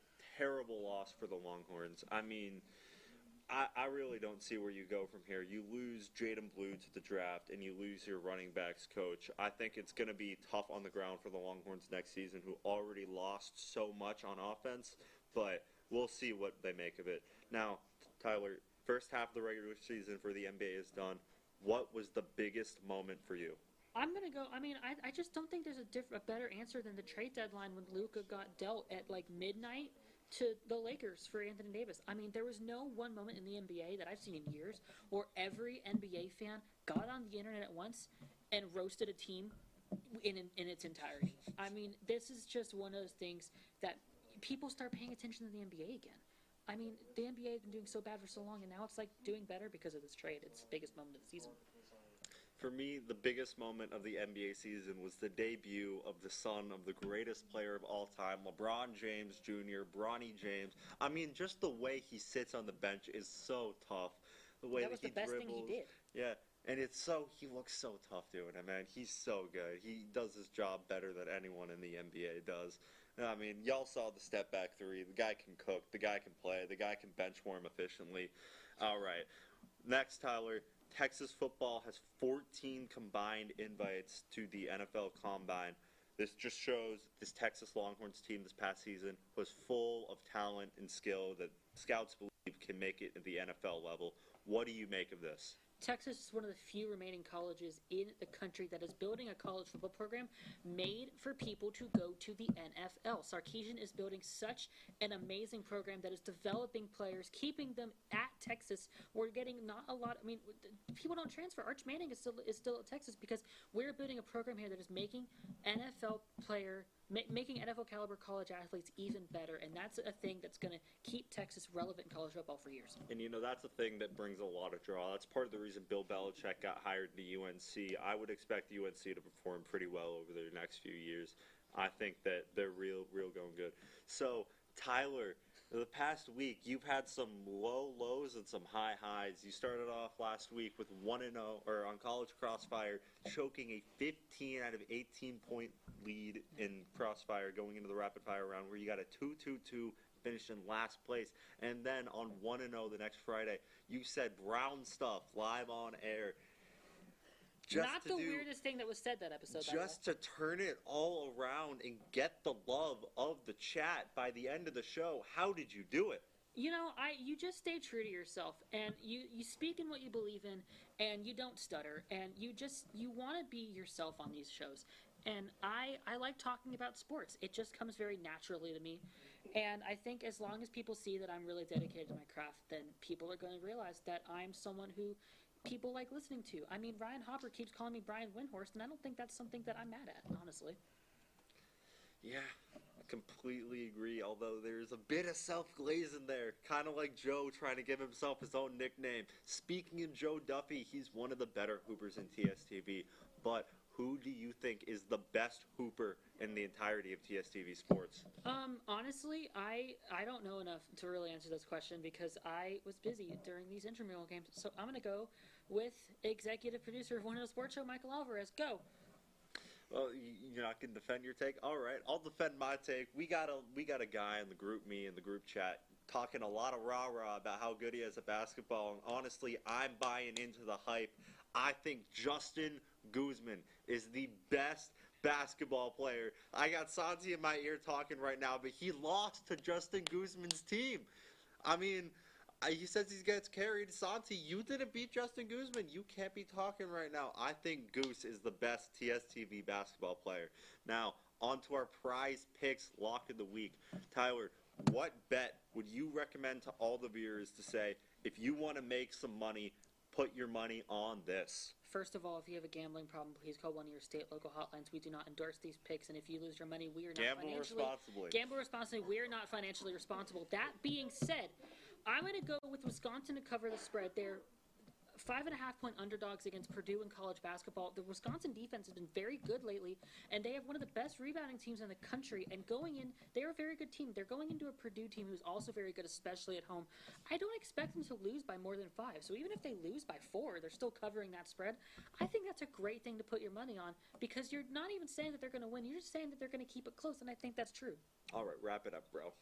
loss for the Longhorns. I mean, I really don't see where you go from here. You lose Jaden Blue to the draft, and you lose your running backs coach. I think it's going to be tough on the ground for the Longhorns next season, who already lost so much on offense, but we'll see what they make of it. Now, Tyler, first half of the regular season for the NBA is done. What was the biggest moment for you? I'm going to go, I just don't think there's a better answer than the trade deadline when Luka got dealt at like midnight to the Lakers for Anthony Davis. I mean, there was no one moment in the NBA that I've seen in years where every NBA fan got on the internet at once and roasted a team in its entirety. I mean, this is just one of those things that people start paying attention to the NBA again. I mean, the NBA has been doing so bad for so long, and now it's like doing better because of this trade. It's the biggest moment of the season. For me, the biggest moment of the NBA season was the debut of the son of the greatest player of all time, LeBron James Jr., Bronny James. I mean, just the way he sits on the bench is so tough. The way that was the best dribbles. thing he did. Yeah, and he looks so tough doing it, man. He's so good. He does his job better than anyone in the NBA does. I mean, y'all saw the step back three. The guy can cook. The guy can play. The guy can bench warm efficiently. All right. Next, Tyler. Texas football has 14 combined invites to the NFL Combine. This just shows this Texas Longhorns team this past season was full of talent and skill that scouts believe can make it at the NFL level. What do you make of this? Texas is one of the few remaining colleges in the country that is building a college football program made for people to go to the NFL. Sarkisian is building such an amazing program that is developing players, keeping them at Texas. We're getting not a lot. I mean, people don't transfer. Arch Manning is still at Texas because we're building a program here that is making NFL player making NFL caliber college athletes even better, and that's a thing that's going to keep Texas relevant in college football for years. And that's a thing that brings a lot of draw. That's part of the reason Bill Belichick got hired to UNC. I would expect UNC to perform pretty well over the next few years. I think that they're real going good. So, Tyler, the past week, you've had some low lows and some high highs. You started off last week with 1-0, or on College Crossfire, choking a 15 out of 18 point lead in Crossfire going into the rapid fire round, where you got a 2-2-2, finished in last place. And then on 1-0 the next Friday, you said brown stuff live on air. Not the weirdest thing that was said that episode. Just to turn it all around and get the love of the chat by the end of the show. How did you do it? You just stay true to yourself, and you speak in what you believe in, and you don't stutter, and you want to be yourself on these shows. And I like talking about sports. It just comes very naturally to me. And I think as long as people see that I'm really dedicated to my craft, then people are going to realize that I'm someone who people like listening to. I mean, Ryan Hopper keeps calling me Brian Windhorst, and I don't think that's something that I'm mad at, honestly. Yeah, I completely agree, although there's a bit of self-glaze in there, kind of like Joe trying to give himself his own nickname. Speaking of Joe Duffy, he's one of the better hoopers in TSTV, but who do you think is the best hooper in the entirety of TSTV sports? Honestly, I don't know enough to really answer this question because I was busy during these intramural games. So I'm going to go with executive producer of One of the Sports Show, Michael Alvarez. Go. Well, you're not going to defend your take? All right, I'll defend my take. We got a guy in the group, me in the group chat, talking a lot of rah-rah about how good he is at basketball. And honestly, I'm buying into the hype. I think Justin Guzman is the best basketball player. I got Santi in my ear talking right now, but he lost to Justin Guzman's team. I mean, he says he gets carried. Santi, you didn't beat Justin Guzman. You can't be talking right now. I think Goose is the best TSTV basketball player. Now, on to our prize picks lock of the week. Tyler, what bet would you recommend to all the viewers to say, if you want to make some money, put your money on this? First of all, if you have a gambling problem, please call one of your state local hotlines. We do not endorse these picks, and if you lose your money, we are not Gamble responsibly. We are not financially responsible. That being said, I'm going to go with Wisconsin to cover the spread. They're 5.5-point underdogs against Purdue in college basketball. The Wisconsin defense has been very good lately, and they have one of the best rebounding teams in the country. And going in, they're a very good team. They're going into a Purdue team who's also very good, especially at home. I don't expect them to lose by more than 5. So even if they lose by 4, they're still covering that spread. I think that's a great thing to put your money on because you're not even saying that they're going to win. You're just saying that they're going to keep it close, and I think that's true. All right, wrap it up, bro.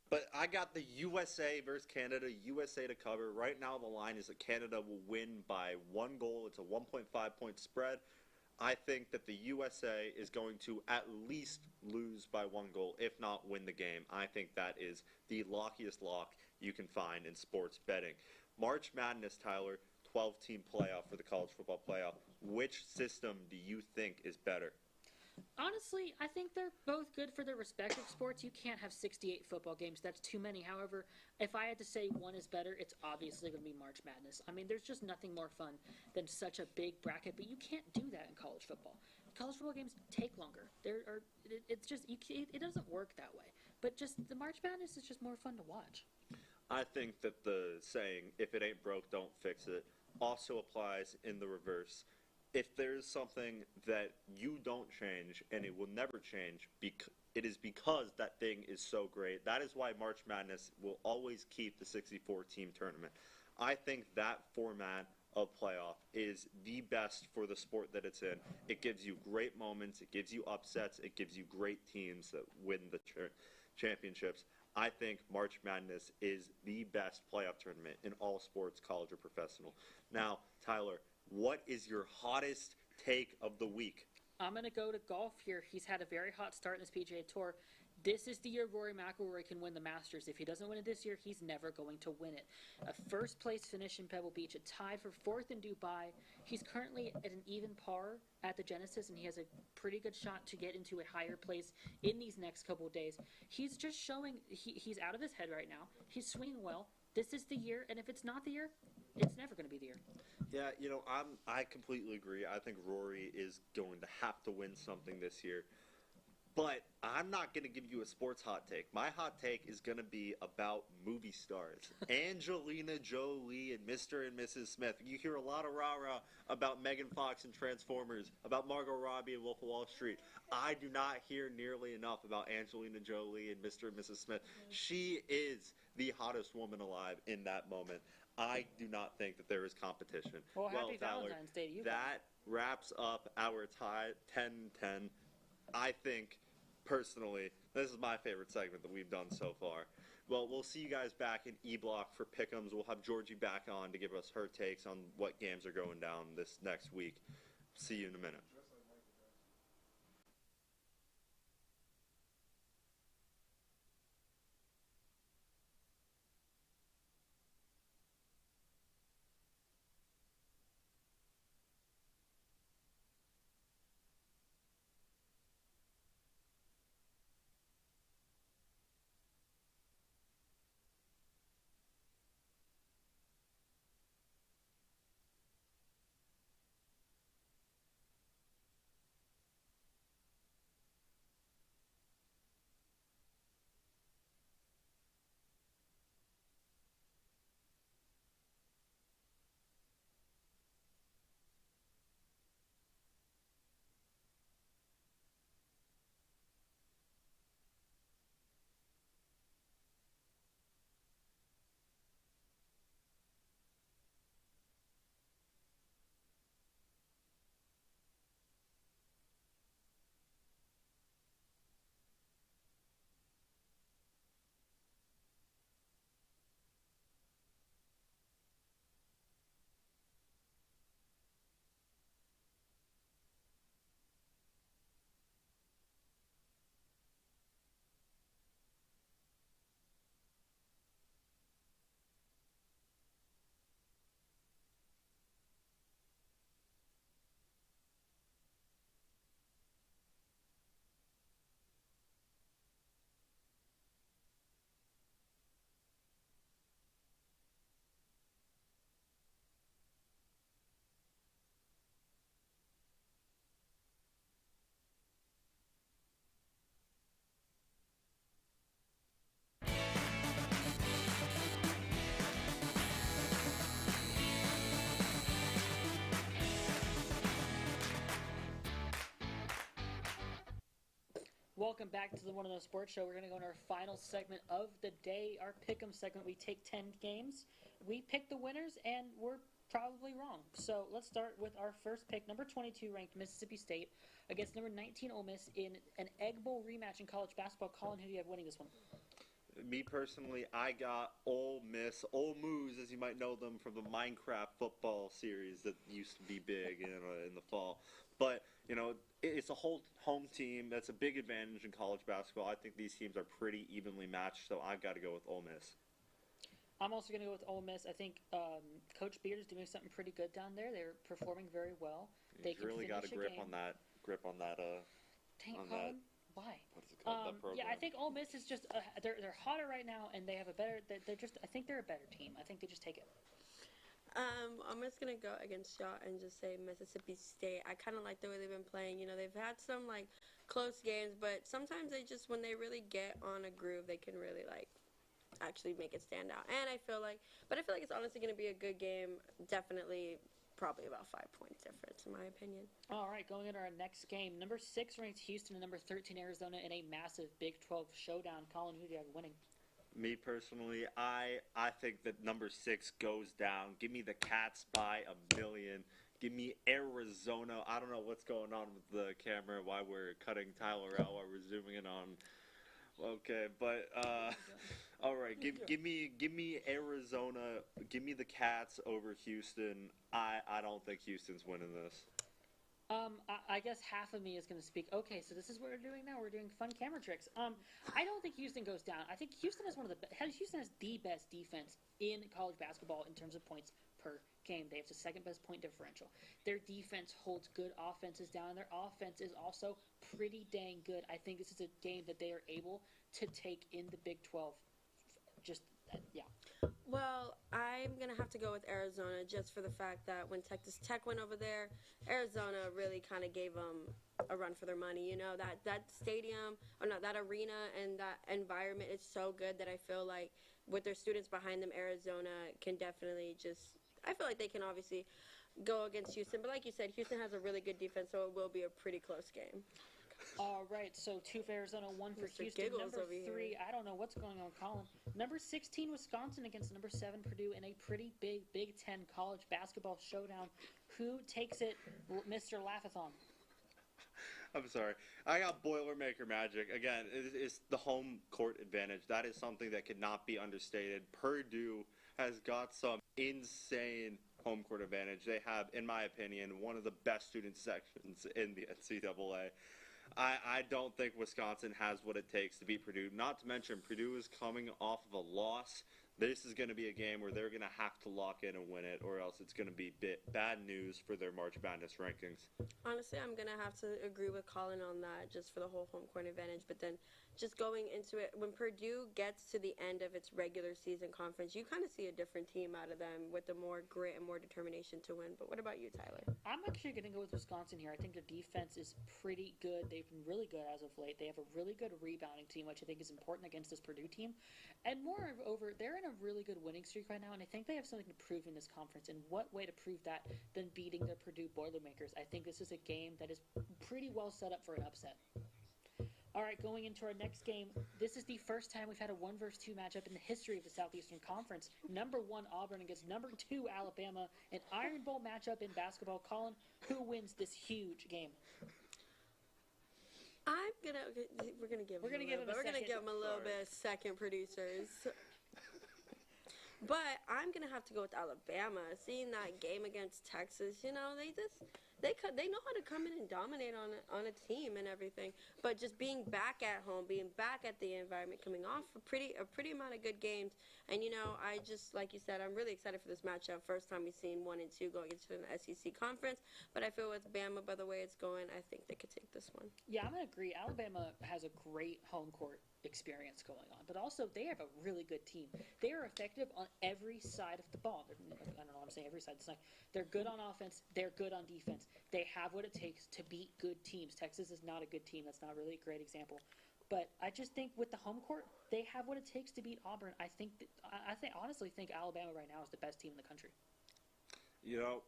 But I got the USA versus Canada, USA to cover. Right now the line is that Canada will win by 1 goal. It's a 1.5-point spread. I think that the USA is going to at least lose by 1 goal, if not win the game. I think that is the lockiest lock you can find in sports betting. March Madness, Tyler, 12-team playoff for the college football playoff. Which system do you think is better? Honestly, I think they're both good for their respective sports. You can't have 68 football games. That's too many. However, if I had to say one is better, it's obviously going to be March Madness. I mean, there's just nothing more fun than such a big bracket, but you can't do that in college football. College football games take longer. It's just it doesn't work that way. But just the March Madness is just more fun to watch. I think that the saying, if it ain't broke, don't fix it, also applies in the reverse. If there's something that you don't change and it will never change, it is because that thing is so great. That is why March Madness will always keep the 64-team tournament. I think that format of playoff is the best for the sport that it's in. It gives you great moments. It gives you upsets. It gives you great teams that win the championships. I think March Madness is the best playoff tournament in all sports, college or professional. Now, Tyler, what is your hottest take of the week? I'm going to go to golf here. He's had a very hot start in this PGA Tour. This is the year Rory McIlroy can win the Masters. If he doesn't win it this year, he's never going to win it. A first-place finish in Pebble Beach, a tie for 4th in Dubai. He's currently at an even par at the Genesis, and he has a pretty good shot to get into a higher place in these next couple of days. He's just showing he's out of his head right now. He's swinging well. This is the year, and if it's not the year, it's never going to be the year. Yeah, I completely agree. I think Rory is going to have to win something this year. But I'm not going to give you a sports hot take. My hot take is going to be about movie stars. Angelina Jolie and Mr. and Mrs. Smith. You hear a lot of rah-rah about Megan Fox and Transformers, about Margot Robbie and Wolf of Wall Street. I do not hear nearly enough about Angelina Jolie and Mr. and Mrs. Smith. She is the hottest woman alive in that moment. I do not think that there is competition. Well, happy Tyler, Valentine's Day to you. that wraps up our tie 10-10. I think, personally, this is my favorite segment that we've done so far. Well, we'll see you guys back in E-Block for Pick'ems. We'll have Giorgy back on to give us her takes on what games are going down this next week. See you in a minute. Welcome back to the One of Those Sports Show. We're going to go into our final segment of the day, our Pick'em segment. We take 10 games, we pick the winners, and we're probably wrong. So let's start with our first pick, number 22 ranked Mississippi State against number 19 Ole Miss in an Egg Bowl rematch in college basketball. Colin, who do you have winning this one? Me personally, I got Ole Miss, Ole Moose, as you might know them from the Minecraft football series that used to be big in the fall. But, it's a whole home team. That's a big advantage in college basketball. I think these teams are pretty evenly matched, so I've got to go with Ole Miss. I'm also going to go with Ole Miss. I think Coach Beard is doing something pretty good down there. They're performing very well. He's really got a grip on that. Dang, Colin, why? What's it called? That program. Yeah, I think Ole Miss is just they're hotter right now, and they have a better. I think they're a better team. I think they just take it. I'm just gonna go against y'all and just say Mississippi State. I kind of like the way they've been playing. They've had some close games, but sometimes when they really get on a groove, they can really actually make it stand out. And I feel like it's honestly gonna be a good game. Definitely, probably about 5 points difference in my opinion. All right, going into our next game, number 6 ranked Houston and number 13 Arizona in a massive Big 12 showdown. Colin, who do you have winning? Me personally, I think that number 6 goes down. Give me the Cats by a million. Give me Arizona. I don't know what's going on with the camera, why we're cutting Tyler out while we're zooming in on. Okay, but all right. Give me Arizona. Give me the Cats over Houston. I don't think Houston's winning this. I guess half of me is going to speak. Okay, so this is what we're doing now. We're doing fun camera tricks. I don't think Houston goes down. I think Houston has Houston has the best defense in college basketball in terms of points per game. They have the second best point differential. Their defense holds good offenses down. Their offense is also pretty dang good. I think this is a game that they are able to take in the Big 12. Yeah. Well, I'm going to have to go with Arizona just for the fact that when Texas Tech went over there, Arizona really kind of gave them a run for their money. You know, that stadium, or not, that arena and that environment is so good that I feel like with their students behind them, Arizona can definitely just, I feel like they can obviously go against Houston. But like you said, Houston has a really good defense, so it will be a pretty close game. All right, so 2 for Arizona, 1 for Mr. Houston. Giggles Number over here. 3, I don't know what's going on, Colin. Number 16, Wisconsin against number 7, Purdue, in a pretty big Big Ten college basketball showdown. Who takes it, Mr. Laughathon? I'm sorry. I got Boilermaker magic. Again, it's the home court advantage. That is something that could not be understated. Purdue has got some insane home court advantage. They have, in my opinion, one of the best student sections in the NCAA. I don't think Wisconsin has what it takes to beat Purdue. Not to mention, Purdue is coming off of a loss. This is going to be a game where they're going to have to lock in and win it, or else it's going to be bad news for their March Madness rankings. Honestly, I'm going to have to agree with Colin on that just for the whole home court advantage. But then just going into it, when Purdue gets to the end of its regular season conference, you kind of see a different team out of them with the more grit and more determination to win. But what about you, Tyler? I'm actually going to go with Wisconsin here. I think their defense is pretty good. They've been really good as of late. They have a really good rebounding team, which I think is important against this Purdue team. And moreover, they're in a really good winning streak right now, and I think they have something to prove in this conference. And what way to prove that than beating the Purdue Boilermakers? I think this is a game that is pretty well set up for an upset. All right, going into our next game, this is the first time we've had a 1 versus 2 matchup in the history of the Southeastern Conference. Number 1 Auburn against number 2 Alabama, an Iron Bowl matchup in basketball. Colin, who wins this huge game? We're gonna give him a little bit of second producers. But I'm gonna have to go with Alabama. Seeing that game against Texas, you know, they know how to come in and dominate on a team and everything. But just being back at home, being back at the environment, coming off a pretty amount of good games, and you know, I just, like you said, I'm really excited for this matchup. First time we've seen 1 and 2 going into an SEC conference, but I feel with Bama, by the way it's going, I think they could take this one. Yeah, I'm gonna agree. Alabama has a great home court experience going on, but also they have a really good team. They are effective on every side of the ball. I don't know, I'm saying every side. It's like they're good on offense, they're good on defense. They have what it takes to beat good teams. Texas is not a good team. That's not really a great example. But I just think with the home court, they have what it takes to beat Auburn. I honestly think Alabama right now is the best team in the country. You know,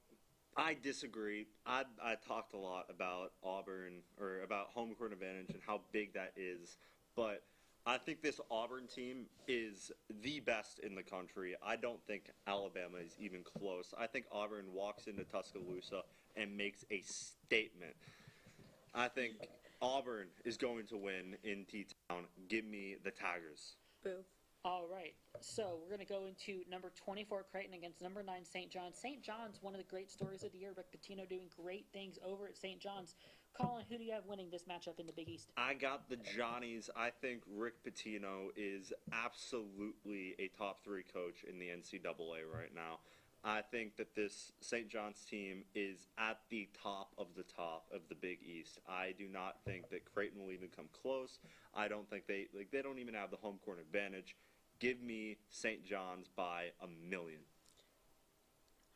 I disagree. I talked a lot about Auburn, or about home court advantage and how big that is, but I think this Auburn team is the best in the country. I don't think Alabama is even close. I think Auburn walks into Tuscaloosa and makes a statement. I think Auburn is going to win in T-Town. Give me the Tigers. Boo. All right, so we're going to go into number 24 Creighton against number 9 St. John's. St. John's, one of the great stories of the year. Rick Pitino doing great things over at St. John's. Colin, who do you have winning this matchup in the Big East? I got the Johnnies. I think Rick Pitino is absolutely a top 3 coach in the NCAA right now. I think that this St. John's team is at the top of the Big East. I do not think that Creighton will even come close. I don't think they don't even have the home court advantage. Give me St. John's by 1,000,000.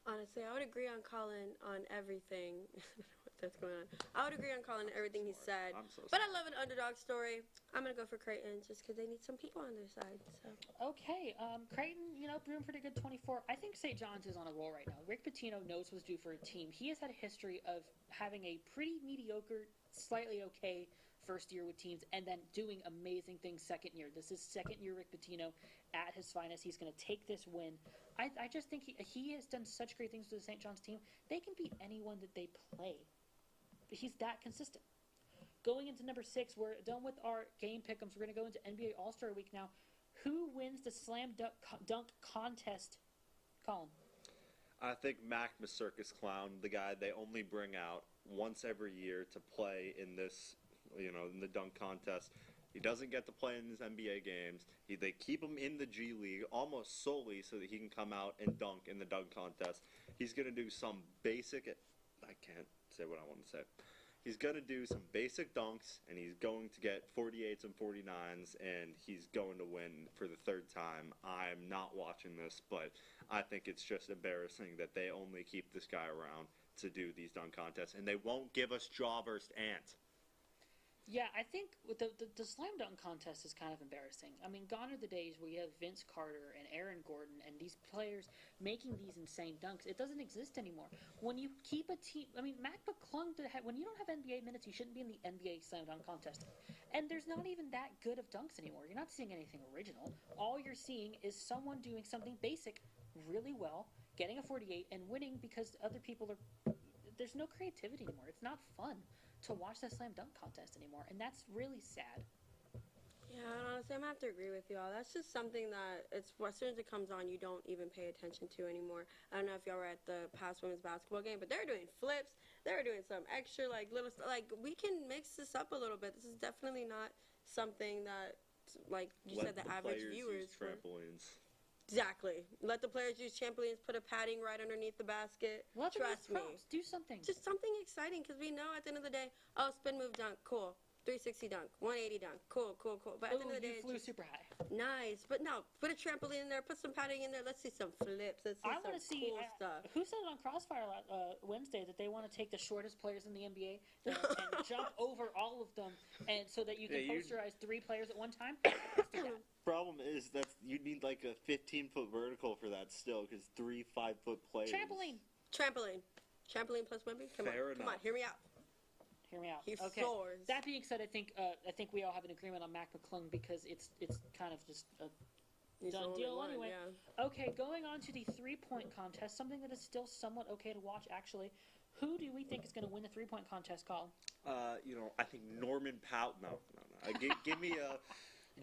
Honestly, I would agree on Colin on everything. What that's going on. I would agree on Colin on everything he said. I'm so sorry. But I love an underdog story. I'm going to go for Creighton just because they need some people on their side. So. Okay, Creighton, you know, doing pretty good 24. I think St. John's is on a roll right now. Rick Pitino knows what's due for a team. He has had a history of having a pretty mediocre, slightly okay first year with teams and then doing amazing things second year. This is second year Rick Pitino at his finest. He's going to take this win. I just think he has done such great things with the St. John's team. They can beat anyone that they play. He's that consistent. Going into number 6, we're done with our game pick'ems. We're going to go into NBA All-Star Week now. Who wins the slam dunk contest, Colin? I think Mac Circus Clown, the guy they only bring out once every year to play in this, you know, in the dunk contest. He doesn't get to play in his NBA games. They keep him in the G League almost solely so that he can come out and dunk in the dunk contest. He's going to do some basic, I can't say what I want to say. He's going to do some basic dunks, and he's going to get 48s and 49s, and he's going to win for the third time. I'm not watching this, but I think it's just embarrassing that they only keep this guy around to do these dunk contests, and they won't give us Jaw versus Ant. Yeah, I think with the slam dunk contest is kind of embarrassing. I mean, gone are the days where you have Vince Carter and Aaron Gordon and these players making these insane dunks. It doesn't exist anymore. When you keep a team, I mean, Mac McClung, when you don't have NBA minutes, you shouldn't be in the NBA slam dunk contest. And there's not even that good of dunks anymore. You're not seeing anything original. All you're seeing is someone doing something basic really well, getting a 48, and winning because other people are... There's no creativity anymore. It's not fun to watch that slam dunk contest anymore, and that's really sad. Yeah, honestly, I'm gonna have to agree with y'all. That's just something that as soon as it comes on, you don't even pay attention to anymore. I don't know if y'all were at the past women's basketball game, but they're doing flips. They're doing some extra little stuff. Like, we can mix this up a little bit. This is definitely not something that, like you said, the average viewers. Use trampolines. Exactly. Let the players use trampolines. Put a padding right underneath the basket. Trust me. Do something. Just something exciting, because we know at the end of the day, spin move dunk, cool. 360 dunk, 180 dunk, cool. But at the end of the day, you flew super high. Nice, but no, put a trampoline in there, put some padding in there. Let's see some flips. Let's see I want to see cool stuff. Who said it on Crossfire Wednesday that they want to take the shortest players in the NBA and jump over all of them, and so that you can posterize 3 players at one time? Let's do that. Problem is that you need like a 15-foot vertical for that still, because 3 5-foot players. Trampoline plus Wemby. Come on, hear me out. Hear me out. He okay. soars. That being said, I think we all have an agreement on Mac McClung because it's kind of just a done deal anyway. Yeah. Okay, going on to the 3-point contest, something that is still somewhat okay to watch actually. Who do we think is going to win the 3-point contest, Colin? I think Norman Powell. No.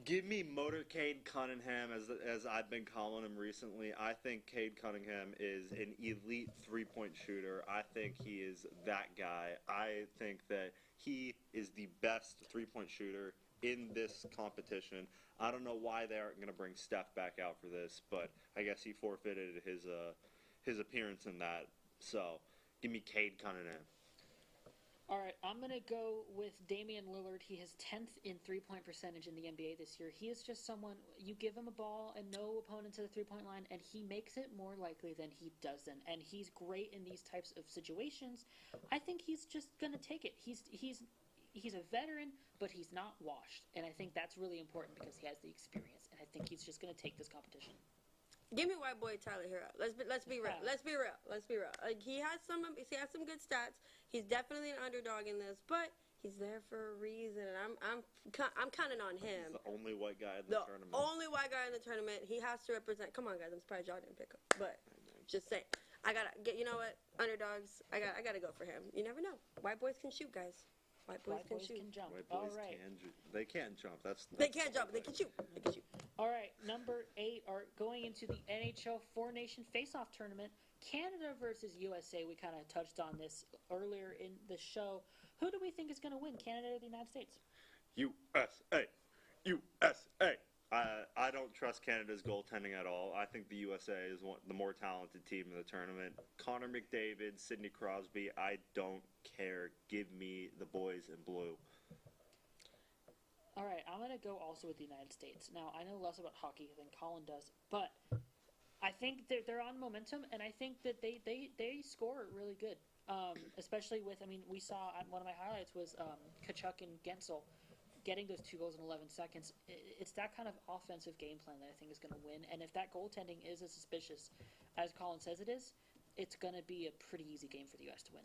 Give me Motorcade Cunningham, as I've been calling him recently. I think Cade Cunningham is an elite 3-point shooter. I think he is that guy. I think that he is the best 3-point shooter in this competition. I don't know why they aren't going to bring Steph back out for this, but I guess he forfeited his appearance in that. So, give me Cade Cunningham. All right, I'm going to go with Damian Lillard. He has 10th in 3-point percentage in the NBA this year. He is just someone, you give him a ball and no opponent to the 3-point line, and he makes it more likely than he doesn't. And he's great in these types of situations. I think he's just going to take it. He's a veteran, but he's not washed. And I think that's really important because he has the experience. And I think he's just going to take this competition. Give me white boy Tyler Hero. Let's be real. Like, he has some good stats. He's definitely an underdog in this, but he's there for a reason, and I'm counting on him. He's the only white guy in the tournament. Only white guy in the tournament. He has to represent. Come on, guys. I'm surprised y'all didn't pick him, but just saying. I gotta get. You know what? Underdogs. I gotta go for him. You never know. White boys can shoot, guys. White boys can shoot. Can jump. White boys all right. They can't jump. They can't jump. They can shoot. All right, number 8 are going into the NHL 4-Nation Face-Off Tournament. Canada versus USA. We kind of touched on this earlier in the show. Who do we think is going to win, Canada or the United States? USA. I don't trust Canada's goaltending at all. I think the USA is the more talented team in the tournament. Connor McDavid, Sidney Crosby, I don't care. Give me the boys in blue. All right, I'm going to go also with the United States. Now, I know less about hockey than Colin does, but I think they're on momentum, and I think that they score really good, especially with, we saw one of my highlights was Kachuk and Gensel getting those 2 goals in 11 seconds. It's that kind of offensive game plan that I think is going to win, and if that goaltending is as suspicious as Colin says it is, it's going to be a pretty easy game for the U.S. to win.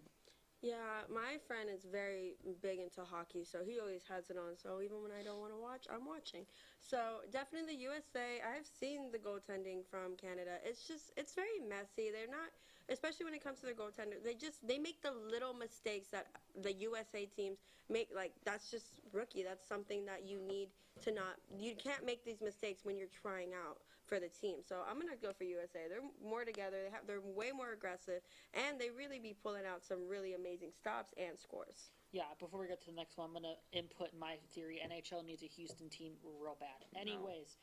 Yeah, my friend is very big into hockey, so he always has it on. So even when I don't want to watch, I'm watching. So definitely the USA. I've seen the goaltending from Canada. It's very messy. They're not, especially when it comes to their goaltender. They make the little mistakes that the USA teams make. Like, that's just rookie. That's something that you need to not. You can't make these mistakes when you're trying out for the team. So I'm gonna go for USA. They're more together. They're way more aggressive, and they really be pulling out some really amazing stops and scores. Yeah, before we get to the next one, I'm going to input my theory. NHL needs a Houston team real bad. Anyways,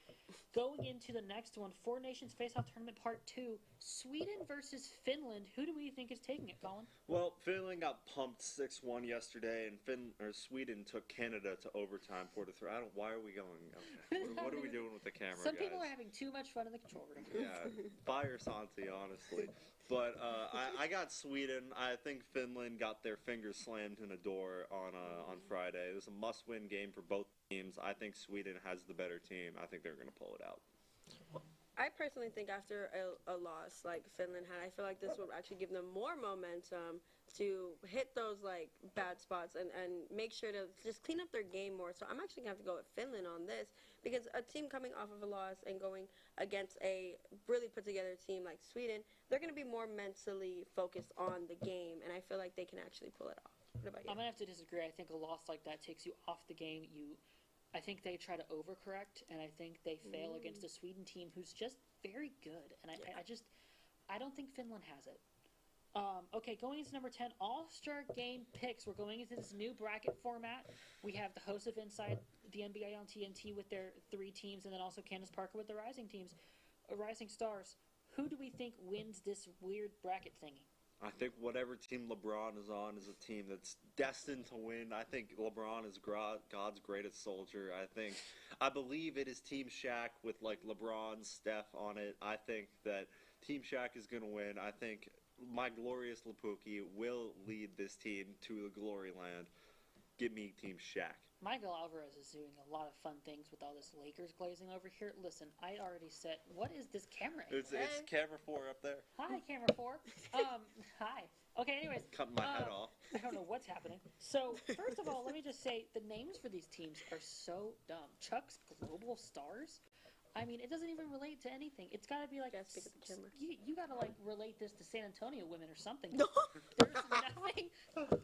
going into the next one, Four Nations Face-Off Tournament Part 2, Sweden versus Finland. Who do we think is taking it, Colin? Well, Finland got pumped 6-1 yesterday, and Sweden took Canada to overtime 4-3. Why are we going? Okay. What are we doing with the camera, Some guys? people are having too much fun in the control room. Yeah, fire Santi, honestly. But I got Sweden. I think Finland got their fingers slammed in a door on Friday. It was a must-win game for both teams. I think Sweden has the better team. I think they're going to pull it out. I personally think after a loss like Finland had, I feel like this will actually give them more momentum to hit those like bad spots and make sure to just clean up their game more. So I'm actually going to have to go with Finland on this because a team coming off of a loss and going against a really put together team like Sweden, they're going to be more mentally focused on the game, and I feel like they can actually pull it off. What about you? I'm going to have to disagree. I think a loss like that takes you off the game. I think they try to overcorrect, and I think they fail against a Sweden team who's just very good. And I don't think Finland has it. Okay, going into number 10, All-Star Game picks. We're going into this new bracket format. We have the hosts of Inside the NBA on TNT with their 3 teams, and then also Candace Parker with the Rising Stars. Who do we think wins this weird bracket thingy? I think whatever team LeBron is on is a team that's destined to win. I think LeBron is God's greatest soldier. I believe it is Team Shaq with like LeBron, Steph on it. I think that Team Shaq is going to win. I think my glorious Lapuki will lead this team to the glory land. Give me Team Shaq. Michael Alvarez is doing a lot of fun things with all this Lakers glazing over here. Listen, I already said, what is this camera angle? It's camera 4 up there. Hi, camera 4. Hi. Okay, anyways. Cutting my head off. I don't know what's happening. So, first of all, let me just say, the names for these teams are so dumb. Chuck's Global Stars? I mean, it doesn't even relate to anything. It's got to be like... Yeah, speak of the camera. You got to, like, relate this to San Antonio women or something. No. There's nothing...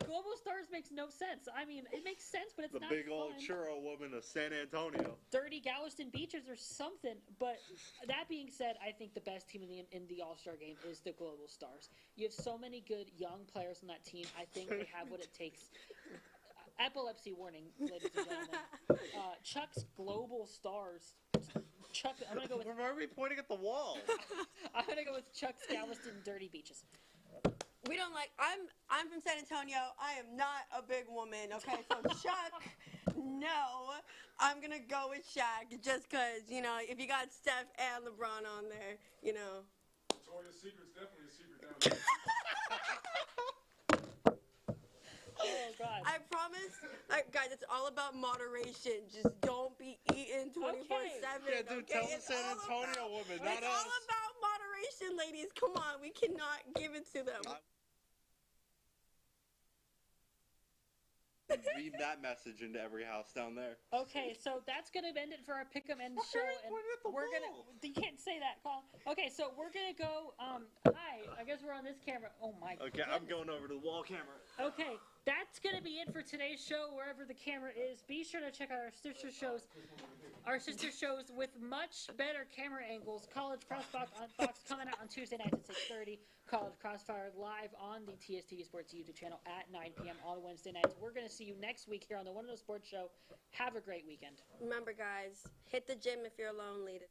Global Stars makes no sense. I mean, it makes sense, but it's the not big old fun. churro woman of San Antonio. Dirty Galveston Beaches or something. But that being said, I think the best team in the All-Star game is the Global Stars. You have so many good young players on that team. I think they have what it takes. Epilepsy warning, ladies and gentlemen. Chuck's Global Stars. Chuck, I'm gonna go with. Why are we pointing at the wall? I'm gonna go with Chuck's Galveston Dirty Beaches. We don't like. I'm from San Antonio. I am not a big woman. Okay, so Chuck, no, I'm gonna go with Shaq just cause if you got Steph and LeBron on there, Victoria's Secret's definitely a secret down there. Oh God! I promise, guys. It's all about moderation. Just don't be eating 24/7. Yeah, dude, tell the San Antonio woman, not us. It's all about moderation, ladies. Come on, we cannot give it to them. Read that message into every house down there. Okay, so that's gonna end it for our pick'em end show, and we're gonna. You can't say that, Colin. Okay, so we're gonna go. Hi. I guess we're on this camera. Oh my. Okay, I'm going over to the wall camera. Okay, that's gonna be it for today's show. Wherever the camera is, be sure to check out our sister shows. Our sister shows with much better camera angles. College Crossbox coming out on Tuesday nights at 6:30. College Crossfire live on the TSTV Sports YouTube channel at 9 p.m. on Wednesday nights. We're gonna see you next week here on the One of Those Sports Show. Have a great weekend. Remember, guys, hit the gym if you're a lone leader.